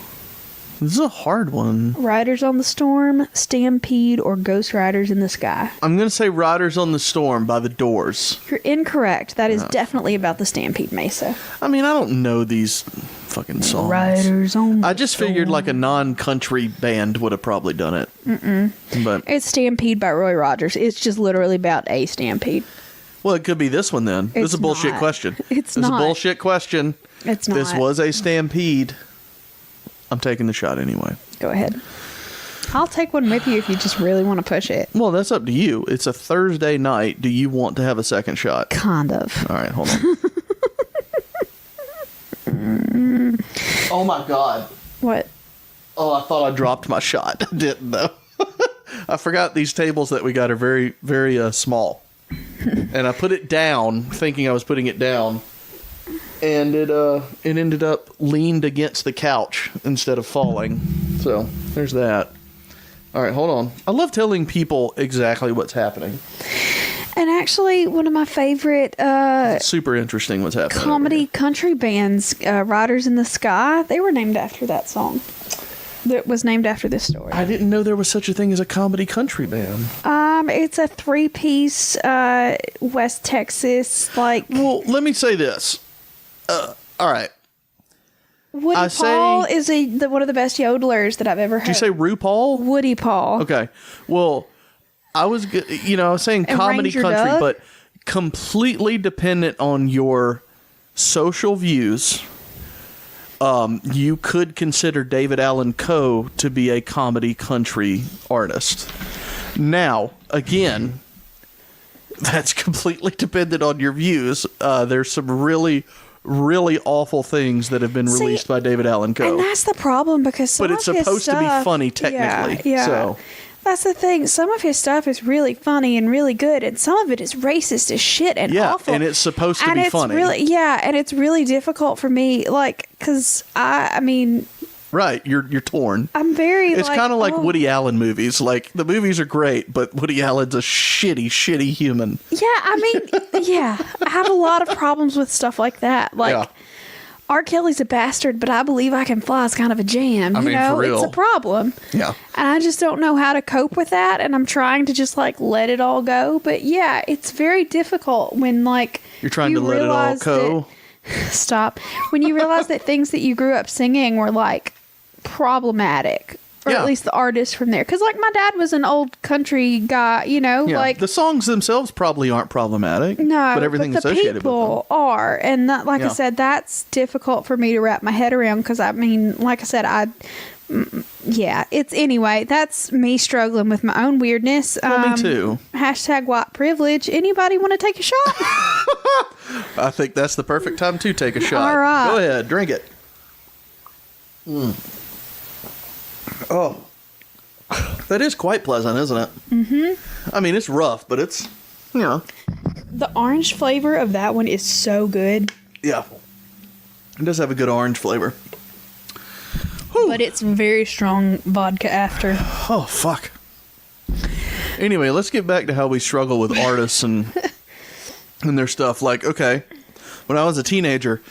This is a hard one. Riders on the Storm, Stampede, or Ghost Riders in the Sky? I'm going to say Riders on the Storm by the Doors. You're incorrect. That is definitely about the Stampede Mesa. I mean, I don't know these fucking songs. Riders on the I just figured a non-country band would have probably done it. Mm-mm. But it's Stampede by Roy Rogers. It's just literally about a stampede. Well, it could be this one then. This is a bullshit question. It's not. It's a bullshit question. It's not. This was a stampede. I'm taking the shot anyway. Go ahead. I'll take one with you if you just really want to push it. Well, that's up to you. It's a Thursday night. Do you want to have a second shot? Kind of. All right, hold on. Oh, my God. What? Oh, I thought I dropped my shot. I didn't, though. I forgot these tables that we got are very, very small. and I put it down, thinking I was putting it down, and it ended up leaned against the couch instead of falling. So there's that. All right, hold on. I love telling people exactly what's happening. And actually, one of my favorite super interesting what's happening. Comedy country bands, Riders in the Sky, they were named after that song. That was named after this story. I didn't know there was such a thing as a comedy country band. It's a 3-piece West Texas Well, let me say this. All right. Woody Paul is one of the best yodelers that I've ever heard. Did you say RuPaul? Woody Paul. Okay. Well, I was saying comedy Ranger country, Doug? but completely dependent on your social views. You could consider David Allan Coe to be a comedy country artist. Now, again, that's completely dependent on your views. There's some really, really awful things that have been released by David Allan Coe. And that's the problem because but it's supposed to be funny technically. Yeah. So. That's the thing. Some of his stuff is really funny and really good, and some of it is racist as shit and awful. And it's supposed to be funny. And it's really difficult for me, because I mean... Right, you're torn. I'm very, It's kind of like Woody Allen movies. Like, the movies are great, but Woody Allen's a shitty, shitty human. Yeah, I mean, I have a lot of problems with stuff like that. Like, R. Kelly's a bastard, but I Believe I Can Fly is kind of a jam. I mean, for real. It's a problem. Yeah. And I just don't know how to cope with that, and I'm trying to just, let it all go. But, yeah, it's very difficult when, You're trying to let it all go? Stop. When you realize that things that you grew up singing were, problematic. Or at least the artist from there. Because, my dad was an old country guy, the songs themselves probably aren't problematic. No, but everything the associated people with them are. And that, I said, that's difficult for me to wrap my head around. Because, I mean, like I said, it's anyway, that's me struggling with my own weirdness. Me too. # white privilege. Anybody want to take a shot? I think that's the perfect time to take a shot. All right. Go ahead, drink it. Oh, that is quite pleasant, isn't it? Mm-hmm. I mean, it's rough, but it's, The orange flavor of that one is so good. Yeah. It does have a good orange flavor. Whew. But it's very strong vodka after. Oh, fuck. Anyway, let's get back to how we struggle with artists and their stuff. Okay, when I was a teenager,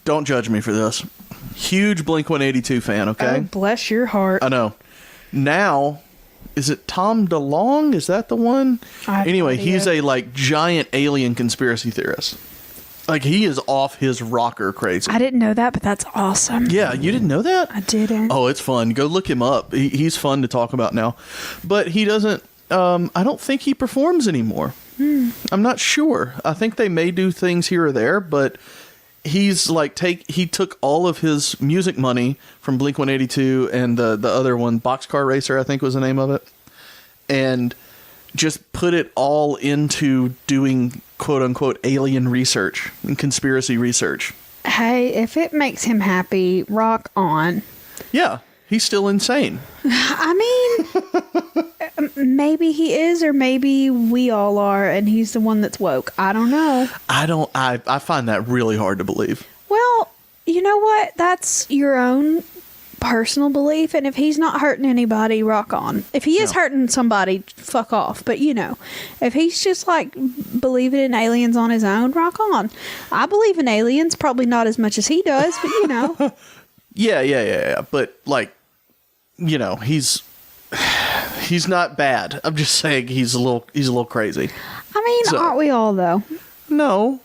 don't judge me for this. Huge Blink-182 fan, okay? Oh, bless your heart. I know. Now, is it Tom DeLonge? Is that the one? Anyway, he's a, giant alien conspiracy theorist. He is off his rocker crazy. I didn't know that, but that's awesome. Yeah, you didn't know that? I didn't. Oh, it's fun. Go look him up. He's fun to talk about now. But he doesn't, I don't think he performs anymore. I'm not sure. I think they may do things here or there, but he's he took all of his music money from Blink-182 and the other one, Boxcar Racer, I think was the name of it, and just put it all into doing quote unquote alien research and conspiracy research. Hey, if it makes him happy, rock on. Yeah, he's still insane. I mean, maybe he is, or maybe we all are, and he's the one that's woke. I don't know. I find that really hard to believe. Well, you know what? That's your own personal belief, and if he's not hurting anybody, rock on. If he is hurting somebody, fuck off. But, if he's just, believing in aliens on his own, rock on. I believe in aliens, probably not as much as he does, but, Yeah. But, he's not bad. I'm just saying he's a little crazy. I mean, aren't we all, though? No,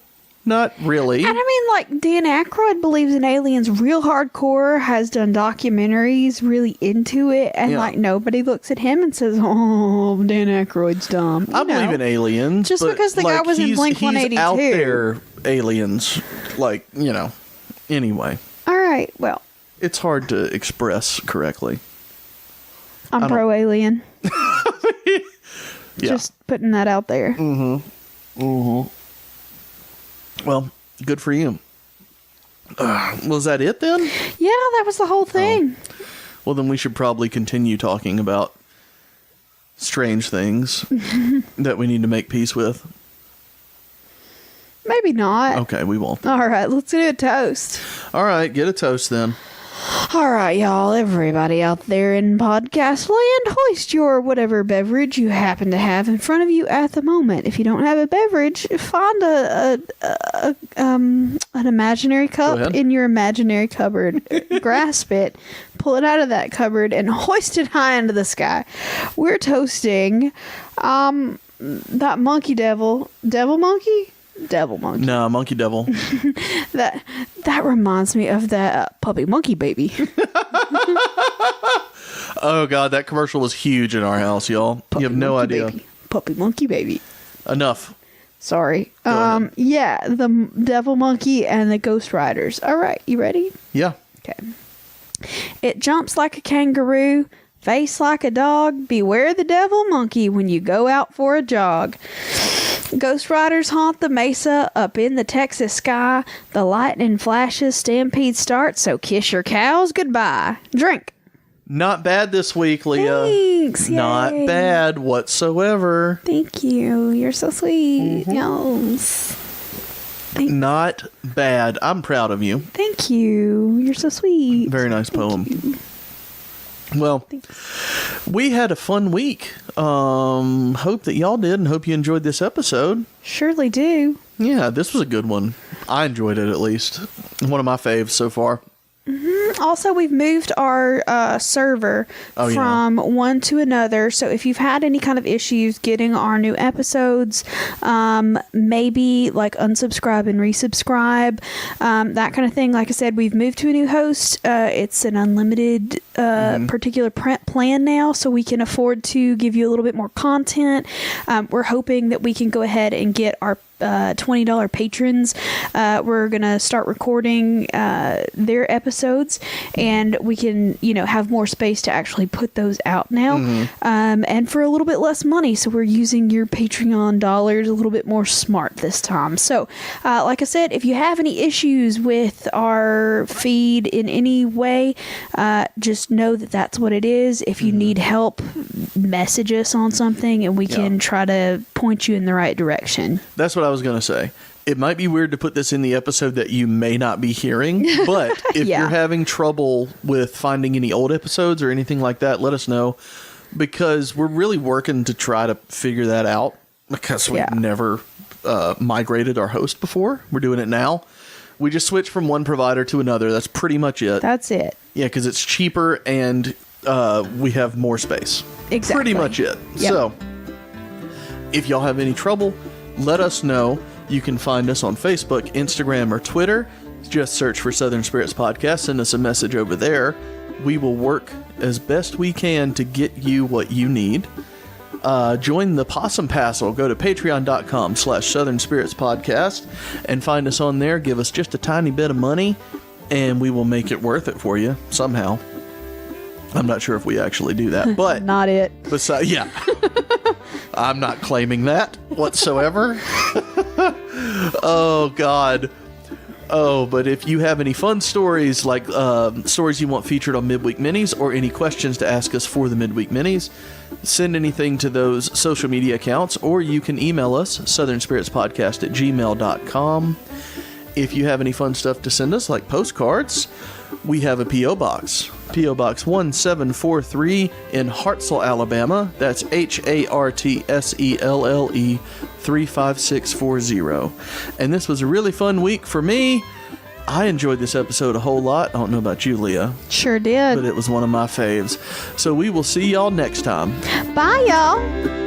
not really. And I mean, Dan Aykroyd believes in aliens real hardcore, has done documentaries really into it, and nobody looks at him and says, "Oh, Dan Aykroyd's dumb." I believe in aliens. Just because the guy was in Blink-182. He's out there, aliens, anyway. All right, well. It's hard to express correctly. I'm pro-alien. Yeah. Just putting that out there. Well, good for you. Was that it then? Yeah, that was the whole thing. Oh. Well, then we should probably continue talking about strange things that we need to make peace with. Maybe not. Okay, we won't. All right, let's do a toast. All right, get a toast then. All right, y'all, everybody out there in podcast land, hoist your whatever beverage you happen to have in front of you at the moment. If you don't have a beverage, find an imaginary cup in your imaginary cupboard. Grasp it, pull it out of that cupboard, and hoist it high into the sky. We're toasting that monkey devil monkey. Devil monkey. No, monkey devil. That reminds me of that puppy monkey baby. Oh god, that commercial was huge in our house, y'all. Puppy you have no idea. Baby. Puppy monkey baby. Enough. Sorry. Yeah, the devil monkey and the ghost riders. All right, you ready? Yeah. Okay. It jumps like a kangaroo, face like a dog. Beware the devil monkey when you go out for a jog. Ghost riders haunt the mesa up in the Texas sky. The lightning flashes, stampede starts, so kiss your cows goodbye. Drink. Not bad this week, Leah. Thanks. Not Yay. bad whatsoever. Thank you. You're so sweet. Mm-hmm. Yes. Not bad. I'm proud of you. Thank you. You're so sweet. Very nice poem. You. Well, Thanks. We had a fun week. Hope that y'all did and hope you enjoyed this episode. Surely do. Yeah, this was a good one. I enjoyed it at least. One of my faves so far. Mm-hmm. Also, we've moved our server from one to another. So if you've had any kind of issues getting our new episodes, maybe like unsubscribe and resubscribe, that kind of thing. Like I said, we've moved to a new host. It's an unlimited particular plan now, so we can afford to give you a little bit more content. We're hoping that we can go ahead and get our $20 patrons. We're gonna start recording their episodes, and we can have more space to actually put those out now, and for a little bit less money. So we're using your Patreon dollars a little bit more smart this time. So like I said, if you have any issues with our feed in any way, just know that that's what it is. If you need help, message us on something and we can try to point you in the right direction. That's what I was going to say. It might be weird to put this in the episode that you may not be hearing, but if you're having trouble with finding any old episodes or anything like that, let us know, because we're really working to try to figure that out, because we've never migrated our host before. We're doing it now. We just switched from one provider to another. That's pretty much it. That's it. Yeah, because it's cheaper and we have more space. Exactly. Pretty much it. Yep. So if y'all have any trouble, let us know. You can find us on Facebook, Instagram, or Twitter. Just search for Southern Spirits Podcast. Send us a message over there. We will work as best we can to get you what you need. Join the Possum Passel. Go to patreon.com/Southern Spirits Podcast and find us on there. Give us just a tiny bit of money and we will make it worth it for you somehow. I'm not sure if we actually do that, but not it. Besides, I'm not claiming that whatsoever. Oh God. Oh, but if you have any fun stories, like stories you want featured on Midweek Minis, or any questions to ask us for the Midweek Minis, send anything to those social media accounts, or you can email us, southernspiritspodcast@gmail.com. If you have any fun stuff to send us, like postcards, we have a P.O. Box. P.O. Box 1743 in Hartselle, Alabama. That's HARTSELLE 35640. And this was a really fun week for me. I enjoyed this episode a whole lot. I don't know about you, Leah. Sure did. But it was one of my faves. So we will see y'all next time. Bye, y'all.